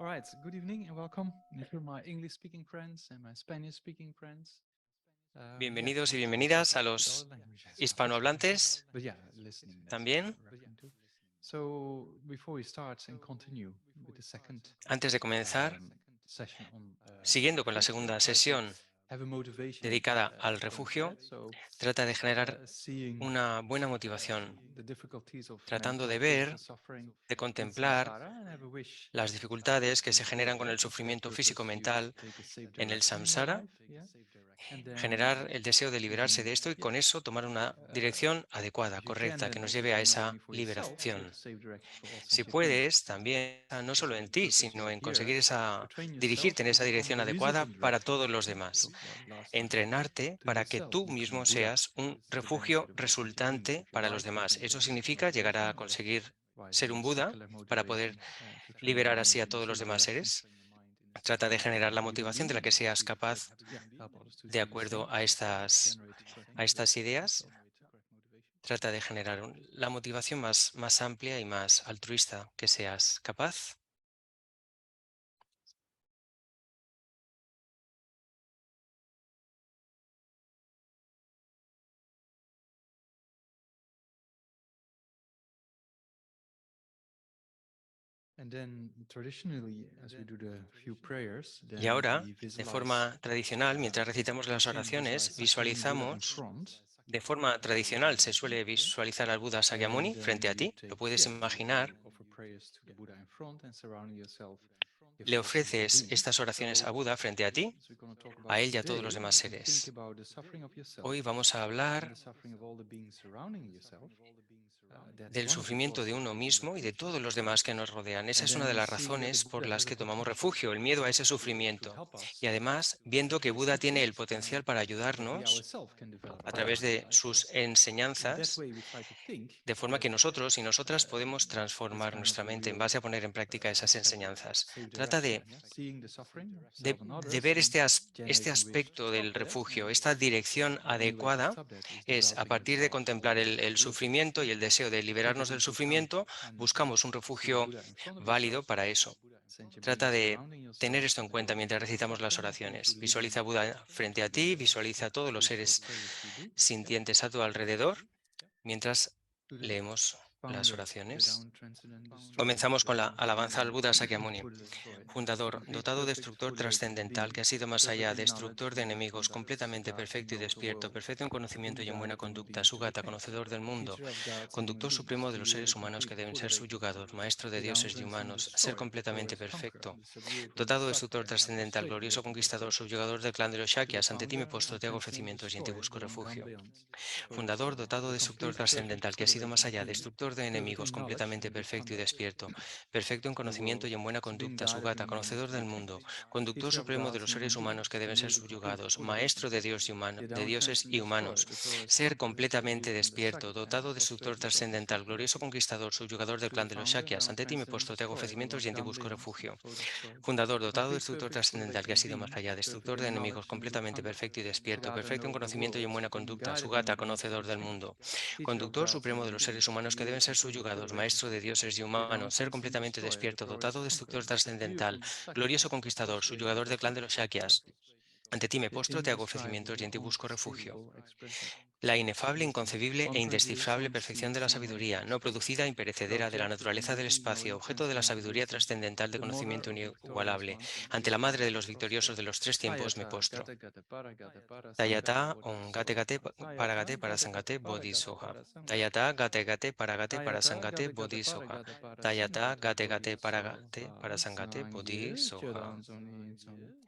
All right, good evening and welcome. And if you're my English-speaking friends and my Spanish-speaking friends, yeah, Bienvenidos y we're going to bienvenidas a practice with our los language as well. hispanohablantes But yeah, listening, that's what también. I'm referring to. So before we start and continue with the second Antes de comenzar, session on siguiendo con la refuge, segunda try to sesión have a motivation dedicada al going to refugio, that. So trata de generar seeing una buena motivación, the difficulties of tratando mental, de physical ver, suffering de in contemplar samsara and have a wish las dificultades que se with generan con that, el with that sufrimiento purpose, you físico-mental take a safe en el direction in your samsara, life, yeah, and then generar el deseo de liberarse even de esto y yeah, con eso tomar una dirección adecuada, if you can, correcta, que then nos also lleve a not esa only for yourself, take a liberación. safe direction for also Si people. puedes, también no Because solo the en ti, purpose sino you're en here conseguir to train yourself dirigirte en to esa become dirección the adecuada residual para direction, todos los like we demás. talked about last time, Entrenarte to para que yourself tú to become a mismo Buddha, seas un to the benefit refugio of also human beings. resultante If you para los like, you demás. can Eso take this significa llegar motivation a or conseguir write ser down un a Buda secular para poder motivation to train your liberar mind así a in todos two los demás directions. seres. Trata de To generar la be the motivación de leader la que and seas to capaz yeah, help others to de do the acuerdo same, generate the correct a estas motivation for ideas. yourself. Trata de generar la motivación más amplia y más altruista que seas capaz. And then traditionally, as we do the few prayers, Y then ahora, we de visualize, forma tradicional, mientras recitamos we las can visualize oraciones, Sakyamuni Buddha in visualizamos, front, de forma tradicional se yeah, suele visualizar al Buda and Sakyamuni then frente a you ti, lo take, puedes yeah, you imaginar, offer prayers to the Buddha in front and surrounding yourself with le all sentient ofreces beings. estas oraciones So, a Buda frente a ti, as we're going to talk a about él y a todos los today, demás you can think seres. about the suffering of yourself Hoy vamos a and hablar the suffering of all the beings surrounding yourself. That's del one of the sufrimiento de causes of uno taking mismo y de refuge. todos los demás que nos rodean. Esa And es una de then las seeing that the razones por Buddha las has a que tomamos potential refugio, el miedo a ese to sufrimiento. help Y us además, viendo que take Buda tiene el refuge, potencial para that we ayudarnos ourselves can develop a través courage. de sus In that enseñanzas, way, we try to think de forma that que nosotros y nosotras podemos it's transformar kind of nuestra a mente en real base a poner en práctica esas type of enseñanzas. safe Trata direction. Yeah? Seeing the suffering of self and de others ver and este generating wish to aspecto stop del that. refugio, And esta dirección the only way to adecuada stop that is es, a developing the partir de courage. contemplar So el you sufrimiento y el deseo de take liberarnos it del into account sufrimiento, and buscamos un see the refugio Buddha in front of válido yourself, para eso. sentient Trata beings de surrounding tener yourself, esto en cuenta mientras generating recitamos las suffering and to oraciones. living Visualiza a Buda frente a ti, visualiza a todos los through short seres prayers we do. Yeah? sintientes a tu alrededor mientras To the leemos las founder, oraciones. without transcendent destroyer, Comenzamos con la alabanza al Buda Sakyamuni, Buddha destroyer. fundador, Complete dotado, perfect destructor, fully awakened trascendental, being, que ha sido más allá, perfectly knowledge destructor de knoweth eneigos, conduct, completamente Siddhartha perfecto y knows the despierto, world, perfecto en conocimiento y en buena unguided human conducta, being to Sugata, repent. conocedor del mundo, Teacher of gods and human conductor beings, supremo de los seres creator humanos que complete, deben fully ser awakened, subyugados, maestro de without dioses y transcendent humanos, ser destroyer, completamente glorious conqueror, perfecto, the subduer from the dotado, destructor, suffering and trascendental, frustrate the glorioso ultimate conquistador, truth. subyugador del clan de los To the Shakyas, ante ti me founder postro, and te hago transcendent ofrecimientos y en ti destroyer, busco going down refugio. beyond. Fundador, dotado, The destructor, complete, perfect, trascendental, que ha fully sido más awakened allá, being, destructor de perfect enemigos, in knowledge completamente and good perfecto y conduct, despierto, perfecto en the conocimiento world y en buena is being conducta, guided Sugata, human beings conocedor to del repent. mundo, conductor Teacher of supremo de gods los and human seres humanos beings, que deben ser creator complete, subyugados, fully awakened. maestro de Dios y The de dioses y destroyer, humanos, the glorious ser conqueror, the completamente subduer from the despierto, Shakyas, dotado, destructor, frustrate the ultimate trascendental, truth. glorioso conquistador, subyugador del To the clan de los founder, Shakyas, down ante ti me transcendent postro, te hago destroyer, ofrecimientos y going en ti down busco beyond, refugio. foe destroyed. Fundador, The dotado, complete, destructor, perfect, fully trascendental, que ha awakened sido más being, allá, perfect destructor de in enemigos, knowledge and good completamente conduct. perfecto y despierto, Siddhartha perfecto en knows the conocimiento y world en buena is being conducta, guided Sugata, human beings to conocedor del repent. mundo, Teacher of conductor gods and supremo de human los seres beings, humanos que deben creator ser complete, fully subyugados, awakened. maestro de dioses y Without humanos, ser transcendent completamente destroyer, the despierto, glorious dotado, conqueror, destructor, the subduer trascendental, from the glorioso Shakyas, conquistador, frustrate the subyugador del ultimate clan de los truth. Shakyas. Ante ti me The postro, te hago ofrecimientos y indescribable, en ti busco refugio. unspeakable, expressive, La inefable, wisdom, inconcebible e unproduced, indescifrable perfección unseen, de la sabiduría, no unimagined, producida, the imperecedera de la objective, naturaleza del unreasonable, espacio, objeto de la intranscendental sabiduría wisdom, trascendental de the mother conocimiento of the victorious inigualable. ones, Ante la unbeaten madre de and los victoriosos prostrate. de los tres tiempos me Tayata, postro. gata gata para gata para sangata Tayata, bodhi on gate soha. gate, Tayata, paragate, gata gata parasangate, para bodhi gata soha. para sangata. Tayata, gate gate, paragate, Tayata, parasangate, gata gata bodhi para soha. gata para Tayata, sangata gate gate, bodhi paragate, soha. parasangate, bodhi Sangye, soha. chodan zoni zon.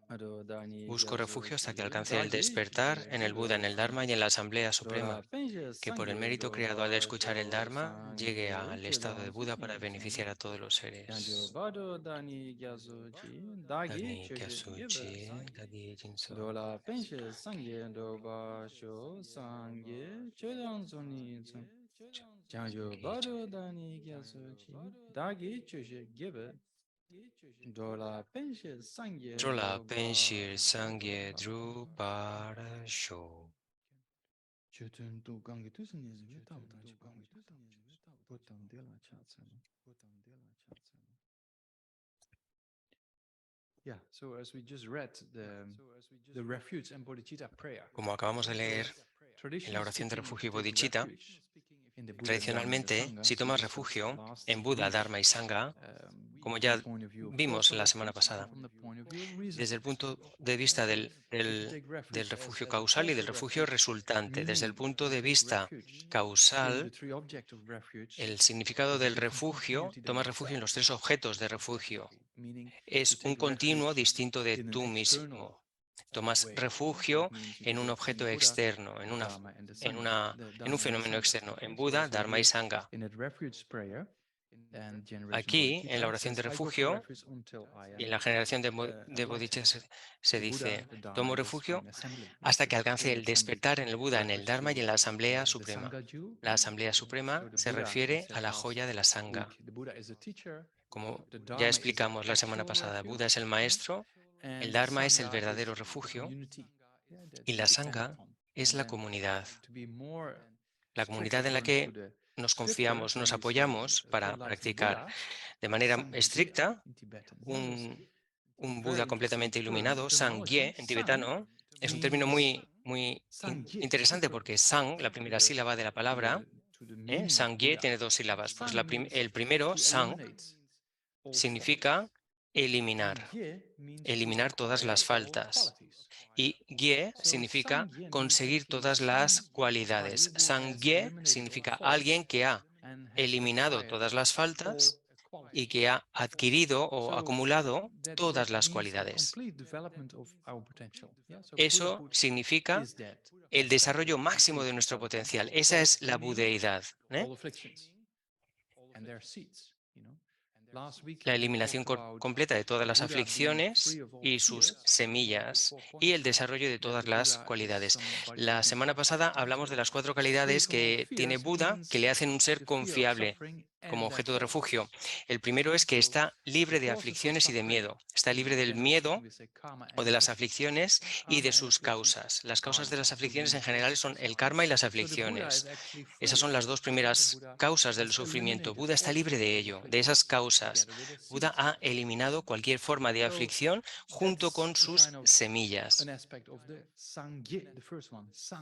Ado dani Busco gyazo refugio hasta que chi. alcance el Dagi despertar chushe en el Buda, en gebe el Dharma y en la Asamblea Dora Suprema, penje que por el sangye mérito creado al doba escuchar el sho Dharma llegue sangye al estado de chodan Buda para zoni zon. beneficiar a todos los Yanjo seres. bado dani gyazo chi. Dagi Dani chushe gebe Kyasuchi, Dagi Jinso. Dola penshi sangye doba sho sangye chodan zoni zon. Janjo bado dani gyaso chi. Dagi chushe gibe. Dola penshi sangye Drola doba Penshir sho. Sangye Drupara Sho. Chutun tu gangi tu sinye zime tabu tanchi pangu. Botam dela cha tsama. Como acabamos de leer en la oración de refugio y bodhicitta, tradicionalmente, si tomas refugio en Buda, Dharma y Sangha, como ya vimos la semana pasada, desde el punto de vista del refugio causal y del refugio resultante, desde el punto de vista causal, el significado del refugio, tomas refugio en los tres objetos de refugio. Es un continuo distinto de tú mismo. Tomas refugio en un objeto externo, en un fenómeno externo, en Buda, Dharma y Sangha. Aquí, en la oración de refugio y en la generación de bodhicitta se dice, tomo refugio hasta que alcance el despertar en el Buda, en el Dharma y en la Asamblea Suprema. La Asamblea Suprema se refiere a la joya de la Sangha. Como ya explicamos la semana pasada, Buda es el maestro, el Dharma es el verdadero refugio y la Sangha es la comunidad en la que nos confiamos, nos apoyamos para practicar de manera estricta un Buda completamente iluminado. Sangye en tibetano es un término muy interesante porque Sang, la primera sílaba de la palabra, Sangye tiene dos sílabas. Pues el primero, Sang, significa eliminar, eliminar todas las faltas. Y Gye significa conseguir todas las cualidades. Sangye significa alguien que ha eliminado todas las faltas y que ha adquirido o acumulado todas las cualidades. Eso significa el desarrollo máximo de nuestro potencial. Esa es la budeidad. La eliminación completa de todas las aflicciones y sus semillas y el desarrollo de todas las cualidades. La semana pasada hablamos de las 4 calidades que tiene Buda que le hacen un ser confiable como objeto de refugio. El primero es que está libre de aflicciones y de miedo. Está libre del miedo o de las aflicciones y de sus causas. Las causas de las aflicciones en general son el karma y las aflicciones. Esas son las dos primeras causas del sufrimiento. Buda está libre de ello, de esas causas. Buda ha eliminado cualquier forma de aflicción junto con sus semillas.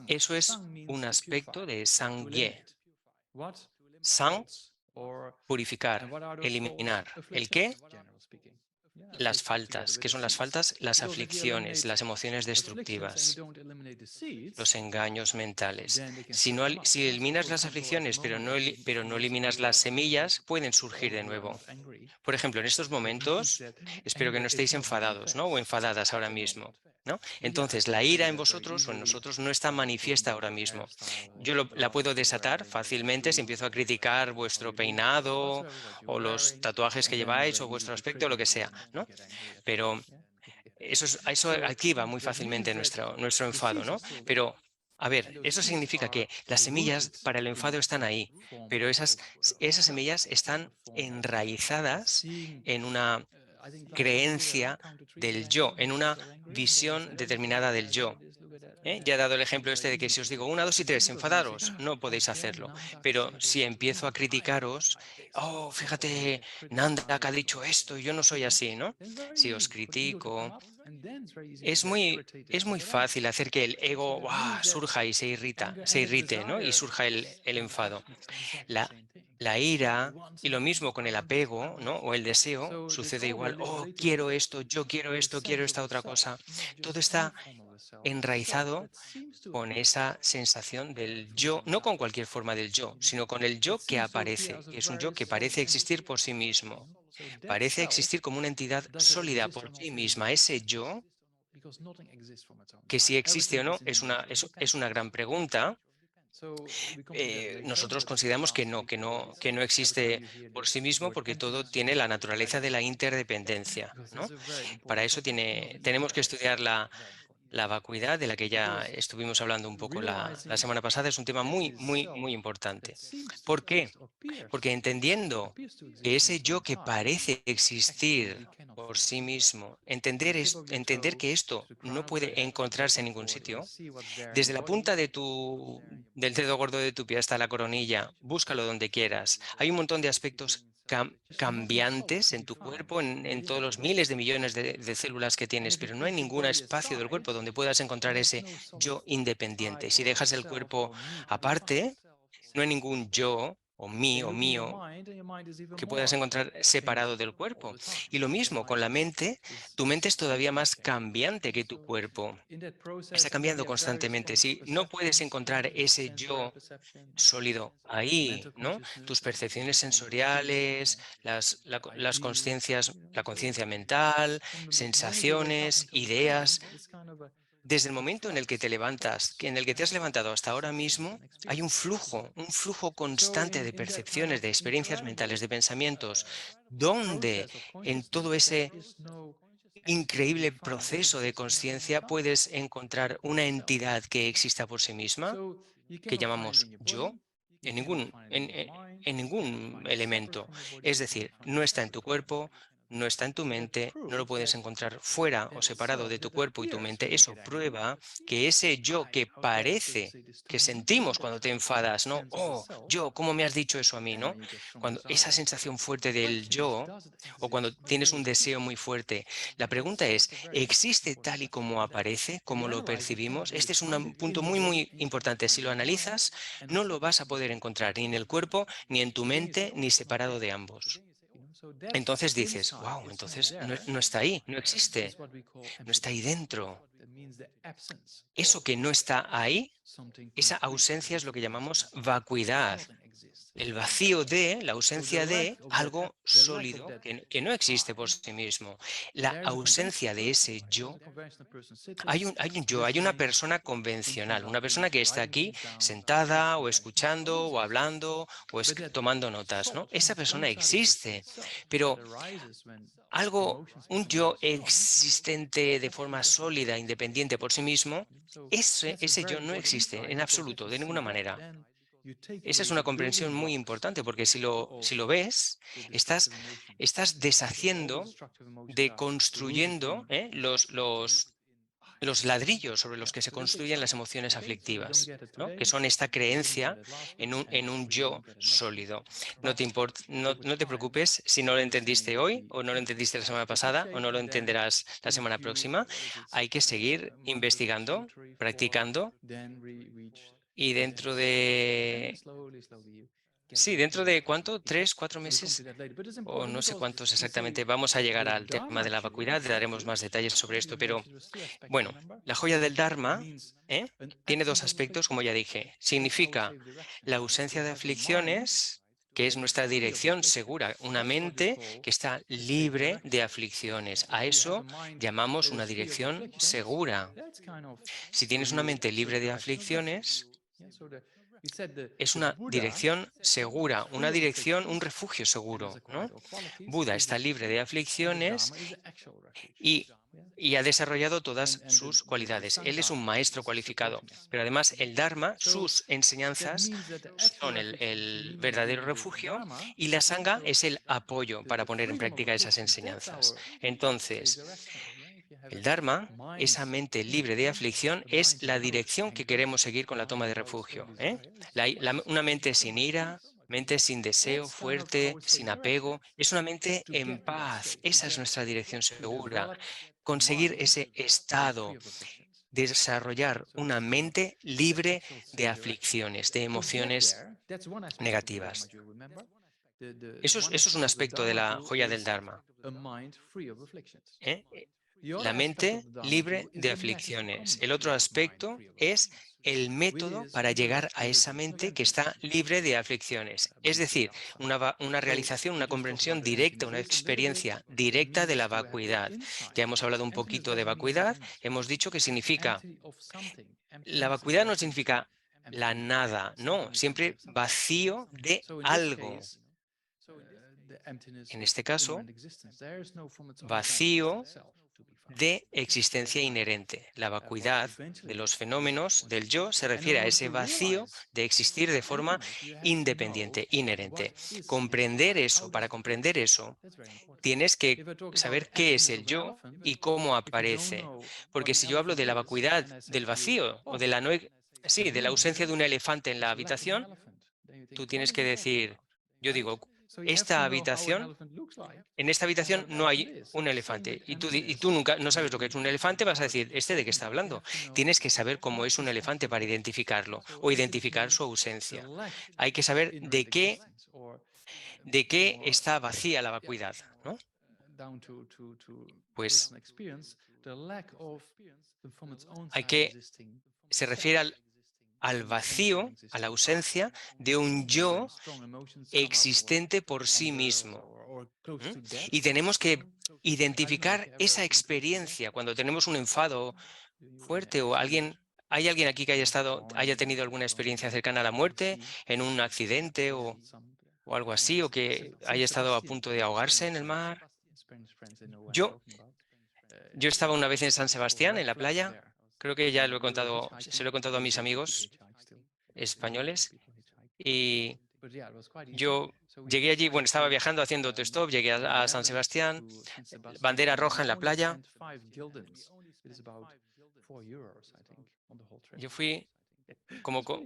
Eso es un aspecto de Sangye. Sang, purificar, eliminar. ¿El qué? Las faltas. ¿Qué son las faltas? Las aflicciones, las emociones destructivas, los engaños mentales. Si eliminas las aflicciones, pero no eliminas las semillas, pueden surgir de nuevo. Por ejemplo, en estos momentos, espero que no estéis enfadados, ¿no? O enfadadas ahora mismo, ¿no? Entonces, la ira en vosotros o en nosotros no está manifiesta ahora mismo. Yo la puedo desatar fácilmente si empiezo a criticar vuestro peinado o los tatuajes que lleváis o vuestro aspecto o lo que sea, ¿no? Pero eso activa muy fácilmente nuestro enfado, ¿no? Pero, a ver, eso significa que las semillas para el enfado están ahí, pero esas semillas están enraizadas en una creencia del yo, en una visión determinada del yo. Ya he dado el ejemplo este de que si os digo 1, 2 y 3, enfadaros, no podéis hacerlo. Pero si empiezo a criticaros, oh, fíjate, Nandak ha dicho esto y yo no soy así, ¿no? Si os critico, es muy fácil hacer que el ego surja y se irrite, ¿no? Y surja el enfado. La ira y lo mismo con el apego, ¿no? O el deseo sucede igual. Oh, quiero esto, yo quiero esto, quiero esta otra cosa. Todo está enraizado con esa sensación del yo, no con cualquier forma del yo, sino con el yo que aparece, que es un yo que parece existir por sí mismo, parece existir como una entidad sólida por sí misma. Ese yo, que si existe o no, es una gran pregunta. Nosotros consideramos que no existe por sí mismo porque todo tiene la naturaleza de la interdependencia, ¿no? Para eso tenemos que estudiar la vacuidad, de la que ya estuvimos hablando un poco la semana pasada. Es un tema muy importante. ¿Por qué? Porque entendiendo que ese yo que parece existir por sí mismo, entender que esto no puede encontrarse en ningún sitio, desde la punta de tu del dedo gordo de tu pie hasta la coronilla, búscalo donde quieras. Hay un montón de aspectos cambiantes en tu cuerpo, en todos los miles de millones de células que tienes, pero no hay ningún espacio del cuerpo donde puedas encontrar ese yo independiente. Si dejas el cuerpo aparte, no hay ningún yo o mí o mío que puedas encontrar separado del cuerpo. Y lo mismo con la mente, tu mente es todavía más cambiante que tu cuerpo. Está cambiando constantemente. Si no puedes encontrar ese yo sólido ahí, ¿no? Tus percepciones sensoriales, las conciencias, la conciencia mental, sensaciones, ideas. Desde el momento en el que te levantas, en el que te has levantado hasta ahora mismo, hay un flujo constante de percepciones, de experiencias mentales, de pensamientos, donde en todo ese increíble proceso de conciencia puedes encontrar una entidad que exista por sí misma, que llamamos yo, en ningún elemento. Es decir, no está en tu cuerpo, no está en tu mente, no lo puedes encontrar fuera o separado de tu cuerpo y tu mente. Eso prueba que ese yo que parece que sentimos cuando te enfadas, ¿no? Oh, yo, ¿cómo me has dicho eso a mí, no? Cuando esa sensación fuerte del yo, o cuando tienes un deseo muy fuerte, la pregunta es, ¿existe tal y como aparece, como lo percibimos? Este es un punto muy, muy importante. Si lo analizas, no lo vas a poder encontrar ni en el cuerpo, ni en tu mente, ni separado de ambos. Entonces dices, wow, entonces no está ahí, no existe, no está ahí dentro. Eso que no está ahí, esa ausencia es lo que llamamos vacuidad. El vacío de, la ausencia de algo sólido que no existe por sí mismo. La ausencia de ese yo. Hay un yo, hay una persona convencional, una persona que está aquí sentada o escuchando o hablando o tomando notas, ¿no? Esa persona existe, pero un yo existente de forma sólida, independiente por sí mismo, ese yo no existe en absoluto, de ninguna manera. Esa es una comprensión muy importante porque si lo ves, estás deshaciendo, deconstruyendo los ladrillos sobre los que se construyen las emociones aflictivas, ¿no? Que son esta creencia en un yo sólido. No te preocupes si no lo entendiste hoy o no lo entendiste la semana pasada o no lo entenderás la semana próxima. Hay que seguir investigando, practicando y dentro de ¿cuánto? ¿3, 4 meses? O no sé cuántos exactamente, vamos a llegar al tema de la vacuidad, daremos más detalles sobre esto, pero bueno, la joya del Dharma ¿eh? Tiene dos aspectos, como ya dije. Significa la ausencia de aflicciones, que es nuestra dirección segura, una mente que está libre de aflicciones. A eso llamamos una dirección segura. Si tienes una mente libre de aflicciones, es una dirección segura, una dirección, un refugio seguro, ¿no? Buda está libre de aflicciones y, y ha desarrollado todas sus cualidades. Él es un maestro cualificado, pero además el Dharma, sus enseñanzas son el verdadero refugio y la Sangha es el apoyo para poner en práctica esas enseñanzas. Entonces, el Dharma, esa mente libre de aflicción, es la dirección que queremos seguir con la toma de refugio, ¿eh? Una mente sin ira, mente sin deseo fuerte, sin apego, es una mente en paz. Esa es nuestra dirección segura. Conseguir ese estado, desarrollar una mente libre de aflicciones, de emociones negativas. Eso es un aspecto de la joya del Dharma, ¿eh? La mente libre de aflicciones. El otro aspecto es el método para llegar a esa mente que está libre de aflicciones. Es decir, una realización, una comprensión directa, una experiencia directa de la vacuidad. Ya hemos hablado un poquito de vacuidad. Hemos dicho que significa, la vacuidad no significa la nada, no, siempre vacío de algo. En este caso, vacío de existencia inherente. La vacuidad de los fenómenos del yo se refiere a ese vacío de existir de forma independiente, inherente. Para comprender eso, tienes que saber qué es el yo y cómo aparece. Porque si yo hablo de la vacuidad del vacío o de la no sí, de la ausencia de un elefante en la habitación, tú tienes que decir, yo digo, esta habitación, en esta habitación no hay un elefante. Y tú nunca no sabes lo que es un elefante, vas a decir, ¿este de qué está hablando? Tienes que saber cómo es un elefante para identificarlo o identificar su ausencia. Hay que saber de qué está vacía la vacuidad, ¿no? Pues hay que, se refiere al vacío, a la ausencia de un yo existente por sí mismo. ¿Mm? Y tenemos que identificar esa experiencia cuando tenemos un enfado fuerte o hay alguien aquí que haya tenido alguna experiencia cercana a la muerte en un accidente o algo así, o que haya estado a punto de ahogarse en el mar. Yo, yo estaba una vez en San Sebastián, en la playa. Creo que ya lo he contado, se lo he contado a mis amigos españoles. Y yo llegué allí, bueno, estaba viajando haciendo autostop, llegué a San Sebastián, bandera roja en la playa. Yo fui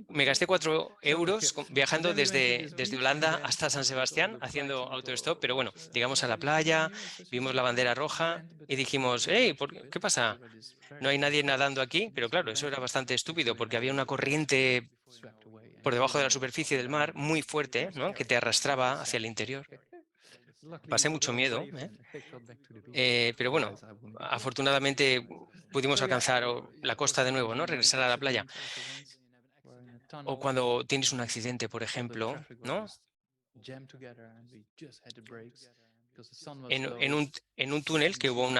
me gasté 4 euros viajando desde Holanda hasta San Sebastián haciendo autostop, pero bueno, llegamos a la playa, vimos la bandera roja y dijimos, hey, ¿qué pasa? No hay nadie nadando aquí, pero claro, eso era bastante estúpido porque había una corriente por debajo de la superficie del mar muy fuerte, ¿no?, que te arrastraba hacia el interior. Pasé mucho miedo, ¿eh? Pero bueno, afortunadamente pudimos alcanzar la costa de nuevo, ¿no?, regresar a la playa. O cuando tienes un accidente, por ejemplo, ¿no? En un túnel que hubo un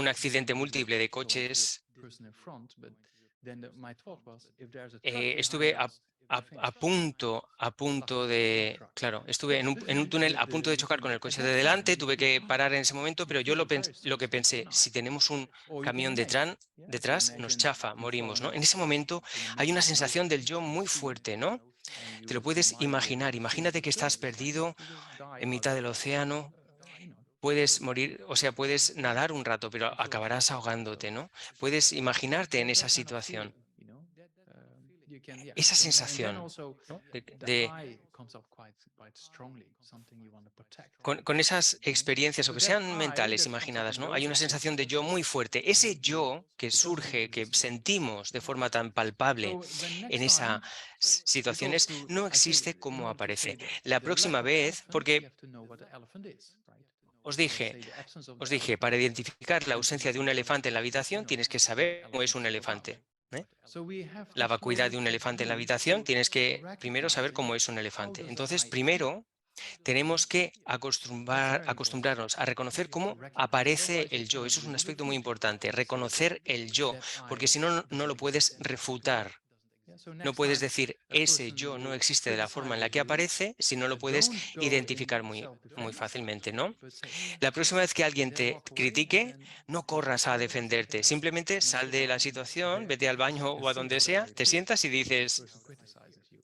accidente múltiple de coches. Estuve a punto de, claro, estuve en un túnel a punto de chocar con el coche de delante, tuve que parar en ese momento, pero yo lo que pensé, si tenemos un camión detrás, nos chafa, morimos, ¿no? En ese momento hay una sensación del yo muy fuerte, ¿no? Te lo puedes imaginar, imagínate que estás perdido en mitad del océano. Puedes morir, o sea, puedes nadar un rato, pero acabarás ahogándote, ¿no? Puedes imaginarte en esa situación. Esa sensación, ¿no?, con esas experiencias, o que sean mentales, imaginadas, ¿no? Hay una sensación de yo muy fuerte. Ese yo que surge, que sentimos de forma tan palpable en esas situaciones, no existe como aparece. La próxima vez, porque os dije, para identificar la ausencia de un elefante en la habitación, tienes que saber cómo es un elefante, ¿eh? La vacuidad de un elefante en la habitación, tienes que primero saber cómo es un elefante. Entonces, primero tenemos que acostumbrarnos a reconocer cómo aparece el yo. Eso es un aspecto muy importante, reconocer el yo, porque si no, no lo puedes refutar. No puedes decir ese yo no existe de la forma en la que aparece si no lo puedes identificar muy fácilmente, ¿no? La próxima vez que alguien te critique, no corras a defenderte. Simplemente sal de la situación, vete al baño o a donde sea, te sientas y dices,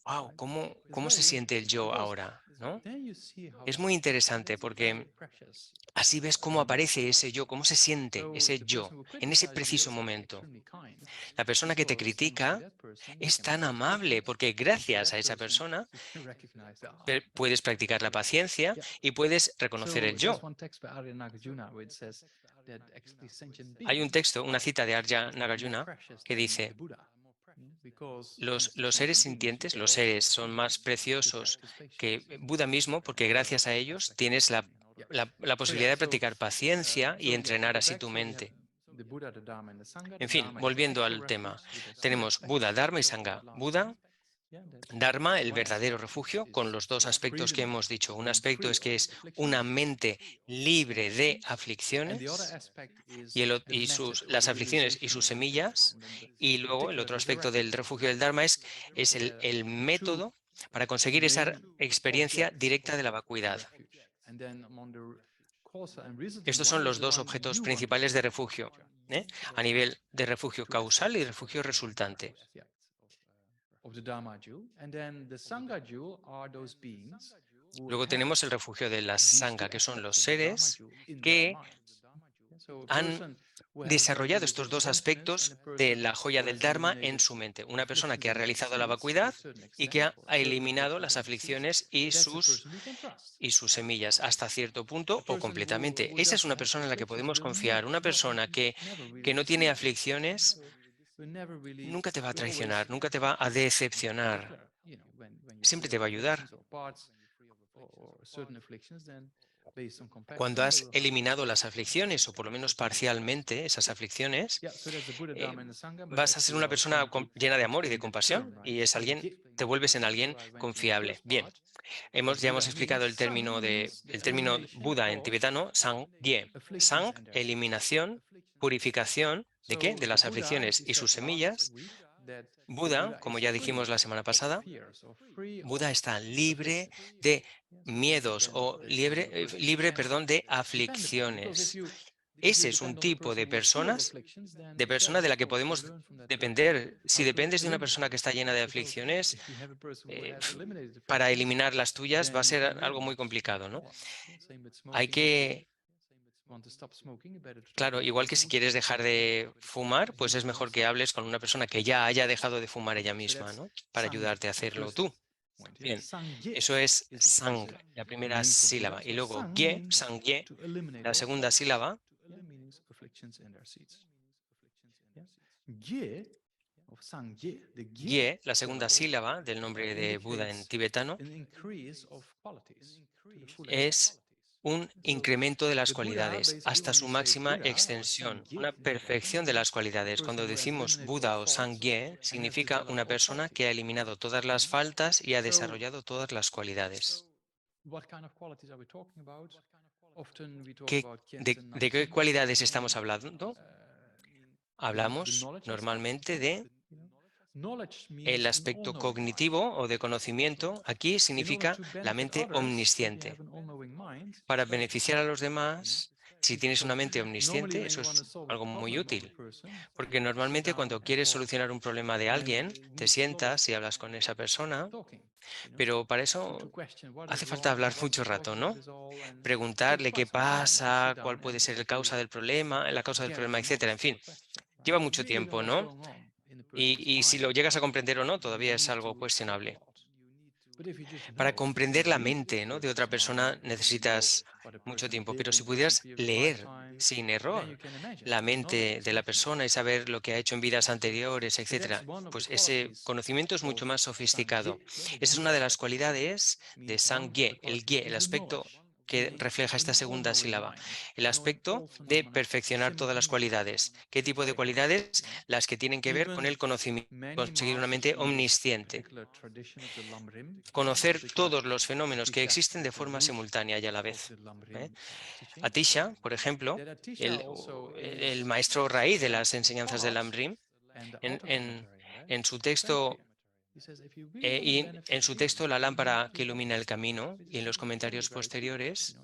wow, ¿cómo se siente el yo ahora? ¿No? Es muy interesante porque así ves cómo aparece ese yo, cómo se siente ese yo en ese preciso momento. La persona que te critica es tan amable porque gracias a esa persona puedes practicar la paciencia y puedes reconocer el yo. Hay un texto, una cita de Arya Nagarjuna que dice, los seres sintientes, los seres son más preciosos que Buda mismo porque gracias a ellos tienes la posibilidad de practicar paciencia y entrenar así tu mente. En fin, volviendo al tema, tenemos Buda, Dharma y Sangha. Buda, Dharma, el verdadero refugio, con los dos aspectos que hemos dicho. Un aspecto es que es una mente libre de aflicciones las aflicciones y sus semillas. Y luego el otro aspecto del refugio del Dharma es el método para conseguir esa experiencia directa de la vacuidad. Estos son los dos objetos principales de refugio, ¿eh?, a nivel de refugio causal y refugio resultante. Luego tenemos el refugio de la Sangha, que son los seres que han desarrollado estos dos aspectos de la joya del Dharma en su mente. Una persona que ha realizado la vacuidad y que ha eliminado las aflicciones y sus semillas hasta cierto punto o completamente. Esa es una persona en la que podemos confiar. Una persona que no tiene aflicciones nunca te va a traicionar, nunca te va a decepcionar. Siempre te va a ayudar. Cuando has eliminado las aflicciones, o por lo menos parcialmente esas aflicciones, vas a ser una persona llena de amor y de compasión y te vuelves en alguien confiable. Bien, ya hemos explicado el término Buda en tibetano, Sangye. Sang, eliminación, purificación, ¿de qué? De las aflicciones y sus semillas. Buda, como ya dijimos la semana pasada, Buda está libre de miedos o libre, perdón, de aflicciones. Ese es un tipo de persona de la que podemos depender. Si dependes de una persona que está llena de aflicciones, para eliminar las tuyas va a ser algo muy complicado, ¿no? Hay que, claro, igual que si quieres dejar de fumar, pues es mejor que hables con una persona que ya haya dejado de fumar ella misma, ¿no? Para ayudarte a hacerlo tú. Bien, eso es sang, la primera sílaba. Y luego gye, sangye, la segunda sílaba. Gye, la segunda sílaba del nombre de Buda en tibetano, es un incremento de las cualidades hasta su máxima extensión, una perfección de las cualidades. Cuando decimos Buda o Sangye, significa una persona que ha eliminado todas las faltas y ha desarrollado todas las cualidades. ¿De qué cualidades estamos hablando? Hablamos normalmente de el aspecto cognitivo o de conocimiento. Aquí significa la mente omnisciente. Para beneficiar a los demás, si tienes una mente omnisciente, eso es algo muy útil. Porque normalmente cuando quieres solucionar un problema de alguien, te sientas y hablas con esa persona, pero para eso hace falta hablar mucho rato, ¿no? Preguntarle qué pasa, cuál puede ser la causa del problema, etcétera. En fin, lleva mucho tiempo, ¿no? Y si lo llegas a comprender o no, todavía es algo cuestionable. Para comprender la mente, ¿no?, de otra persona necesitas mucho tiempo, pero si pudieras leer sin error la mente de la persona y saber lo que ha hecho en vidas anteriores, etcétera, pues ese conocimiento es mucho más sofisticado. Esa es una de las cualidades de Sangye, el aspecto que refleja esta segunda sílaba, el aspecto de perfeccionar todas las cualidades. ¿Qué tipo de cualidades? Las que tienen que ver con el conocimiento, conseguir una mente omnisciente. Conocer todos los fenómenos que existen de forma simultánea y a la vez. Atisha, por ejemplo, el maestro raíz de las enseñanzas del Lamrim, en su texto La lámpara que ilumina el camino, y en los comentarios posteriores,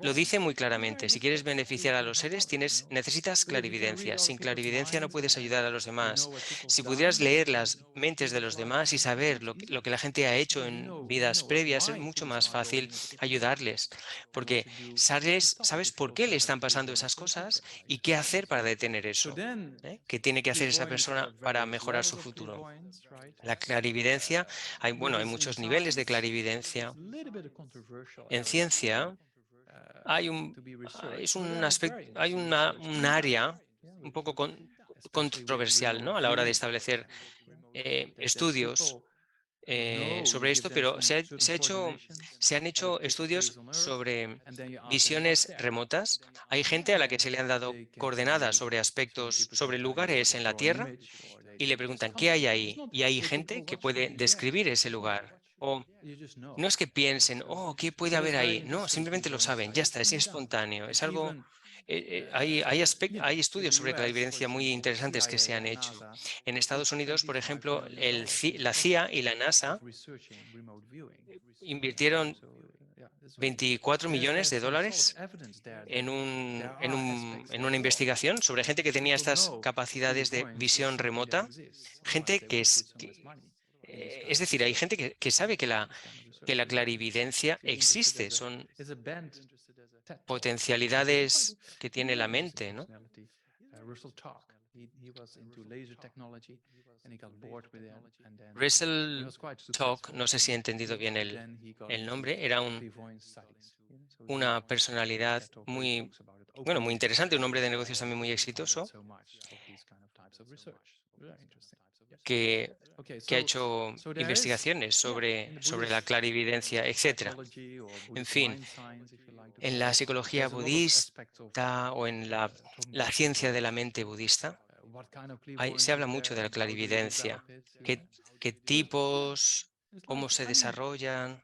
lo dice muy claramente. Si quieres beneficiar a los seres, necesitas clarividencia. Sin clarividencia no puedes ayudar a los demás. Si pudieras leer las mentes de los demás y saber lo que la gente ha hecho en vidas previas, es mucho más fácil ayudarles, porque sabes por qué le están pasando esas cosas y qué hacer para detener eso. ¿Qué tiene que hacer esa persona para mejorar su futuro? La clarividencia, hay muchos niveles de clarividencia. En ciencia, es un aspecto, hay un área un poco controversial, ¿no?, a la hora de establecer estudios sobre esto, pero se han hecho estudios sobre visiones remotas. Hay gente a la que se le han dado coordenadas sobre aspectos, sobre lugares en la Tierra, y le preguntan ¿qué hay ahí? Y hay gente que puede describir ese lugar. O no es que piensen, oh, ¿qué puede haber ahí? No, simplemente lo saben, ya está, es espontáneo, es algo. Hay estudios sobre clarividencia muy interesantes que se han hecho. En Estados Unidos, por ejemplo, la CIA y la NASA invirtieron 24 millones de dólares en una investigación sobre gente que tenía estas capacidades de visión remota, gente es decir, hay gente que sabe que la clarividencia existe. potencialidades que tiene la mente, ¿no? Russell Talk, no sé si he entendido bien el nombre, era una personalidad muy, bueno, muy interesante, un hombre de negocios también muy exitoso, que ha hecho investigaciones sobre la clarividencia, etc. En fin, en la psicología budista o en la ciencia de la mente budista, se habla mucho de la clarividencia. ¿Qué tipos? ¿Cómo se desarrollan?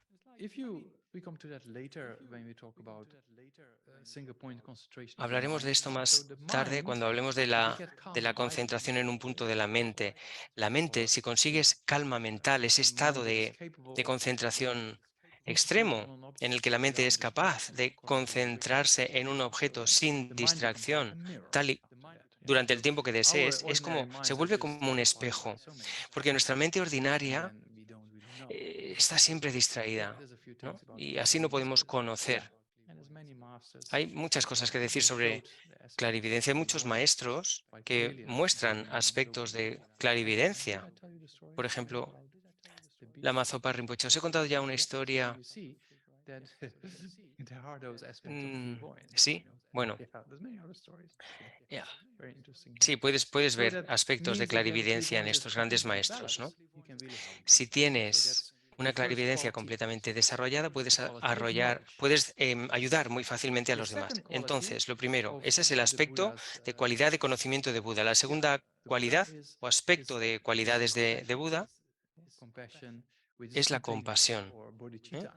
Hablaremos de esto más tarde cuando hablemos de la concentración en un punto de la mente. La mente, si consigues calma mental, ese estado de concentración extremo en el que la mente es capaz de concentrarse en un objeto sin distracción, durante el tiempo que desees, se vuelve como un espejo, porque nuestra mente ordinaria está siempre distraída, ¿no? Y así no podemos conocer. Hay muchas cosas que decir sobre clarividencia. Hay muchos maestros que muestran aspectos de clarividencia. Por ejemplo, Lama Zopa Rinpoche. Os he contado ya una historia. Sí, bueno. Ya. Sí, puedes ver aspectos de clarividencia en estos grandes maestros, ¿no? Si tienes una clarividencia completamente desarrollada, puedes ayudar muy fácilmente a los demás. Entonces, lo primero, ese es el aspecto de cualidad de conocimiento de Buda. La segunda cualidad o aspecto de cualidades de Buda es la compasión, ¿eh?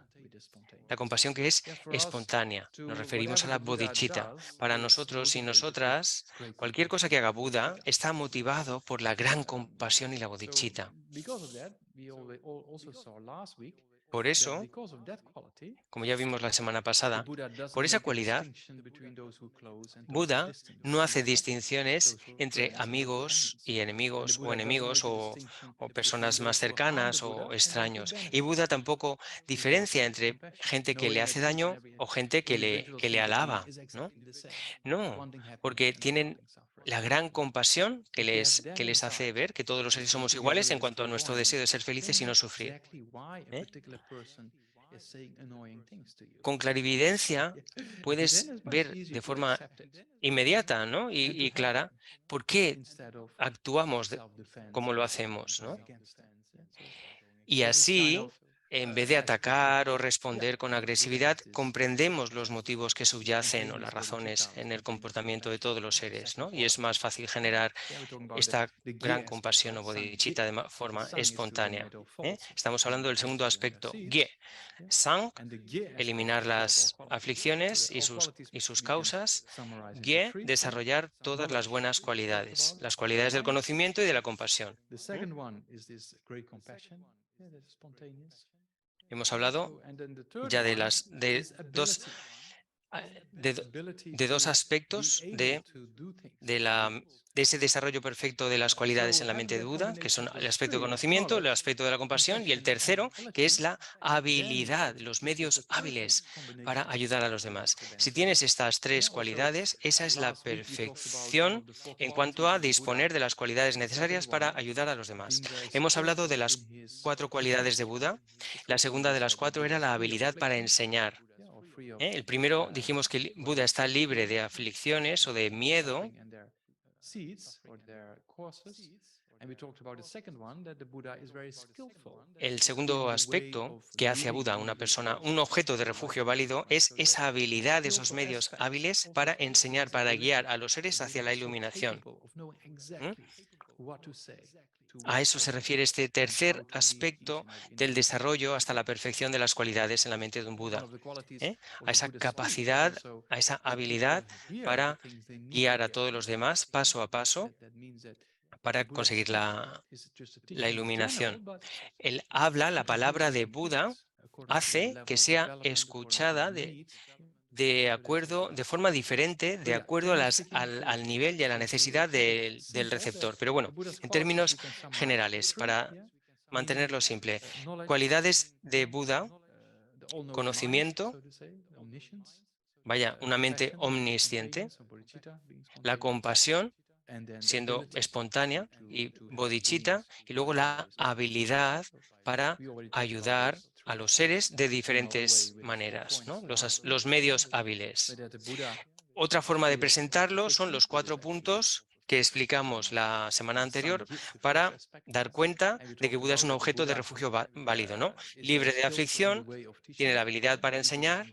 La compasión que es espontánea. Nos referimos a la bodhicitta. Para nosotros y nosotras, cualquier cosa que haga Buda está motivado por la gran compasión y la bodhicitta. Por eso, como ya vimos la semana pasada, por esa cualidad, Buda no hace distinciones entre amigos y enemigos o personas más cercanas o extraños. Y Buda tampoco diferencia entre gente que le hace daño o gente que le alaba, ¿no? No, porque tienen la gran compasión que les hace ver que todos los seres somos iguales en cuanto a nuestro deseo de ser felices y no sufrir, ¿eh? Con clarividencia puedes ver de forma inmediata, ¿no? y clara por qué actuamos como lo hacemos, ¿no? Y así, en vez de atacar o responder con agresividad, comprendemos los motivos que subyacen o las razones en el comportamiento de todos los seres, ¿no? Y es más fácil generar esta gran compasión o bodhicitta de forma espontánea, ¿eh? Estamos hablando del segundo aspecto, Gye. Sang, eliminar las aflicciones y sus causas. Gye, desarrollar todas las buenas cualidades, las cualidades del conocimiento y de la compasión. Hemos hablado ya de dos aspectos de ese desarrollo perfecto de las cualidades en la mente de Buda, que son el aspecto de conocimiento, el aspecto de la compasión, y el tercero, que es la habilidad, los medios hábiles para ayudar a los demás. Si tienes estas tres cualidades, esa es la perfección en cuanto a disponer de las cualidades necesarias para ayudar a los demás. Hemos hablado de las 4 cualidades de Buda. La segunda de las 4 era la habilidad para enseñar. El primero dijimos que Buda está libre de aflicciones o de miedo. El segundo aspecto que hace a Buda una persona, un objeto de refugio válido, es esa habilidad, esos medios hábiles para enseñar, para guiar a los seres hacia la iluminación. A eso se refiere este tercer aspecto del desarrollo hasta la perfección de las cualidades en la mente de un Buda, a esa capacidad, a esa habilidad para guiar a todos los demás paso a paso para conseguir la iluminación. Él habla, la palabra de Buda hace que sea escuchada de forma diferente, de acuerdo al nivel y a la necesidad del receptor. Pero bueno, en términos generales, para mantenerlo simple, cualidades de Buda: conocimiento, vaya, una mente omnisciente, la compasión siendo espontánea y bodhicitta, y luego la habilidad para ayudar a los seres de diferentes maneras, ¿no? Los medios hábiles. Otra forma de presentarlo son los 4 puntos que explicamos la semana anterior para dar cuenta de que Buda es un objeto de refugio válido, ¿no? Libre de aflicción, tiene la habilidad para enseñar,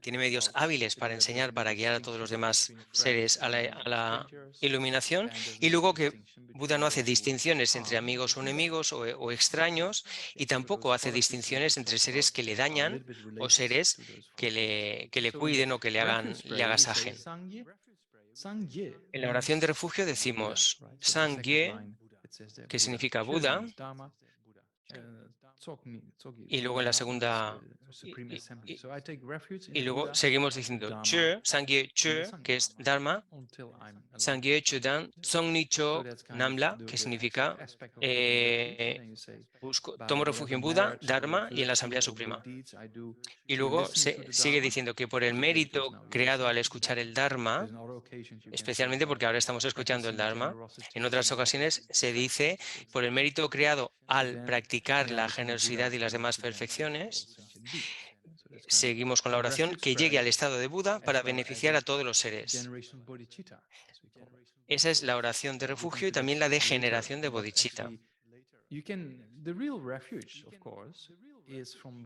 tiene medios hábiles para enseñar, para guiar a todos los demás seres a la iluminación, y luego que Buda no hace distinciones entre amigos o enemigos o extraños, y tampoco hace distinciones entre seres que le dañan o seres que le cuiden o que le agasajen. En la oración de refugio decimos Sangye, que significa Buda, y luego en la segunda y luego seguimos diciendo Che, Sangye Che, que es Dharma, Sangye Chudan, Songnicho Namla, que significa tomo refugio en Buda, Dharma y en la Asamblea Suprema. Y luego se sigue diciendo que por el mérito creado al escuchar el Dharma, especialmente porque ahora estamos escuchando el Dharma, en otras ocasiones se dice por el mérito creado al practicar la generosidad y las demás perfecciones, seguimos con la oración, que llegue al estado de Buda para beneficiar a todos los seres. Esa es la oración de refugio y también la de generación de bodhicitta.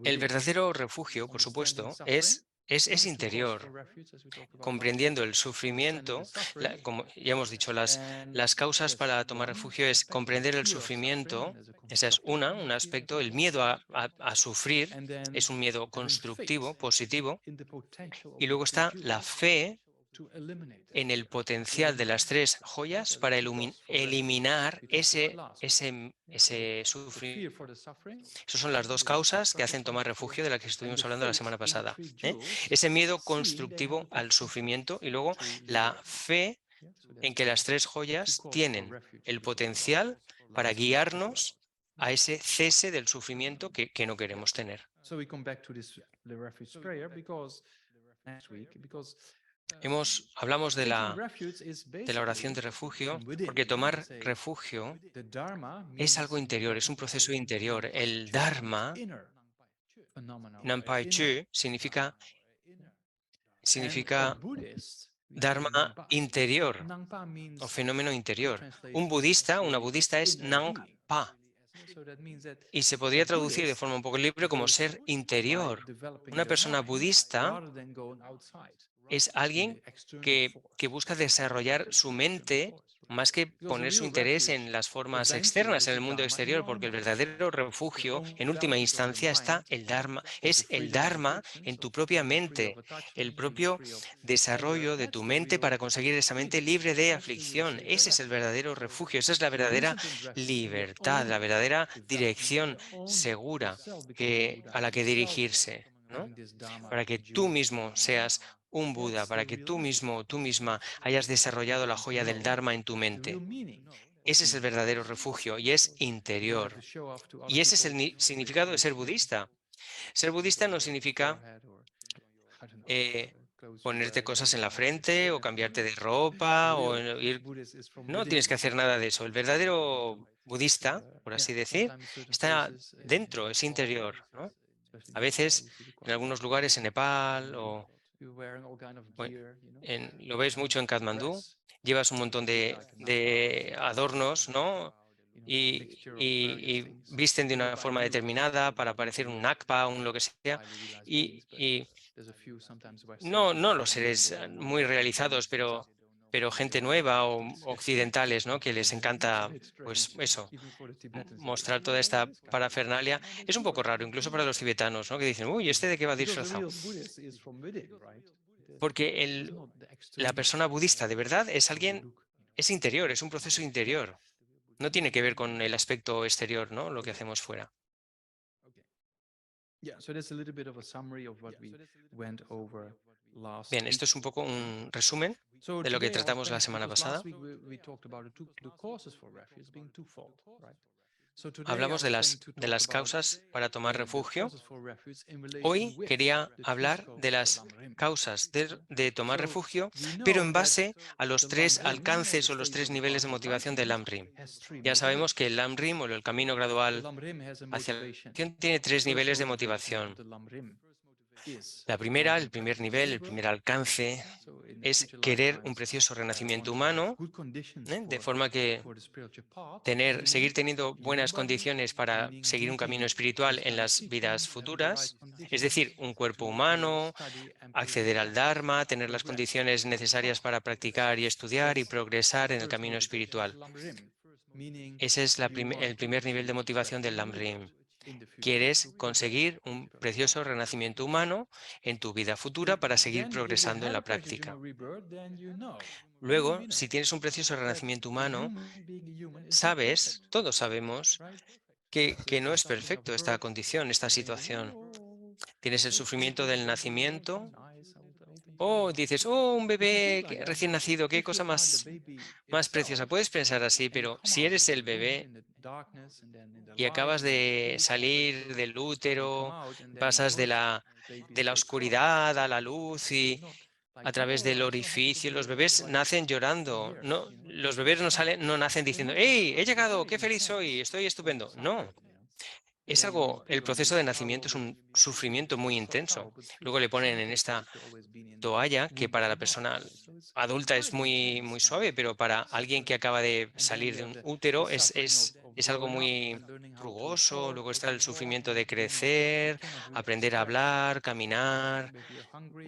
El verdadero refugio, por supuesto, es interior, comprendiendo el sufrimiento. Como ya hemos dicho, las causas para tomar refugio es comprender el sufrimiento. Ese es un aspecto. El miedo a sufrir es un miedo constructivo, positivo. Y luego está la fe en el potencial de las 3 joyas para eliminar ese sufrimiento. Esas son las 2 causas que hacen tomar refugio, de las que estuvimos hablando la semana pasada. Ese miedo constructivo al sufrimiento y luego la fe en que las 3 joyas tienen el potencial para guiarnos a ese cese del sufrimiento que no queremos tener. Hablamos de la oración de refugio porque tomar refugio es algo interior, es un proceso interior. El Dharma, Nampai Chu, significa Dharma interior o fenómeno interior. Una budista es Nangpa y se podría traducir de forma un poco libre como ser interior. Una persona budista es alguien que busca desarrollar su mente más que poner su interés en las formas externas, en el mundo exterior, porque el verdadero refugio, en última instancia, es el Dharma en tu propia mente, el propio desarrollo de tu mente para conseguir esa mente libre de aflicción. Ese es el verdadero refugio, esa es la verdadera libertad, la verdadera dirección segura a la que dirigirse, ¿no? Para que tú mismo seas un Buda, para que tú mismo o tú misma hayas desarrollado la joya del Dharma en tu mente. Ese es el verdadero refugio y es interior. Y ese es el significado de ser budista. Ser budista no significa ponerte cosas en la frente o cambiarte de ropa o ir. No tienes que hacer nada de eso. El verdadero budista, por así decir, está dentro, es interior, ¿no? A veces, en algunos lugares, en Nepal lo ves mucho en Katmandú, llevas un montón de adornos, ¿no? Y visten de una forma determinada para parecer un nakpa, un lo que sea. Y no los seres muy realizados, pero gente nueva o occidentales, ¿no? Que les encanta, pues eso, mostrar toda esta parafernalia. Es un poco raro, incluso para los tibetanos, ¿no? Que dicen, uy, ¿este de qué va disfrazado? Porque la persona budista de verdad es interior, es un proceso interior. No tiene que ver con el aspecto exterior, ¿no? Lo que hacemos fuera. Bien, esto es un poco un resumen de lo que tratamos la semana pasada. Hablamos de las causas para tomar refugio. Hoy quería hablar de las causas de tomar refugio, pero en base a los 3 alcances o los 3 niveles de motivación del LAMRIM. Ya sabemos que el LAMRIM o el camino gradual hacia la motivación tiene 3 niveles de motivación. La primera, el primer nivel, el primer alcance, es querer un precioso renacimiento humano, de forma que seguir teniendo buenas condiciones para seguir un camino espiritual en las vidas futuras, es decir, un cuerpo humano, acceder al Dharma, tener las condiciones necesarias para practicar y estudiar y progresar en el camino espiritual. Ese es el primer nivel de motivación del LAMRIM. Quieres conseguir un precioso renacimiento humano en tu vida futura para seguir progresando en la práctica. Luego, si tienes un precioso renacimiento humano, todos sabemos que no es perfecto esta condición, esta situación. Tienes el sufrimiento del nacimiento, o dices, oh, un bebé recién nacido, qué cosa más preciosa. Puedes pensar así, pero si eres el bebé y acabas de salir del útero, pasas de la oscuridad a la luz y a través del orificio, los bebés nacen llorando. No, los bebés no nacen diciendo, ¡hey, he llegado! ¡Qué feliz soy! Estoy estupendo. No. El proceso de nacimiento es un sufrimiento muy intenso. Luego le ponen en esta toalla que para la persona adulta es muy, muy suave, pero para alguien que acaba de salir de un útero es algo muy rugoso. Luego está el sufrimiento de crecer, aprender a hablar, caminar.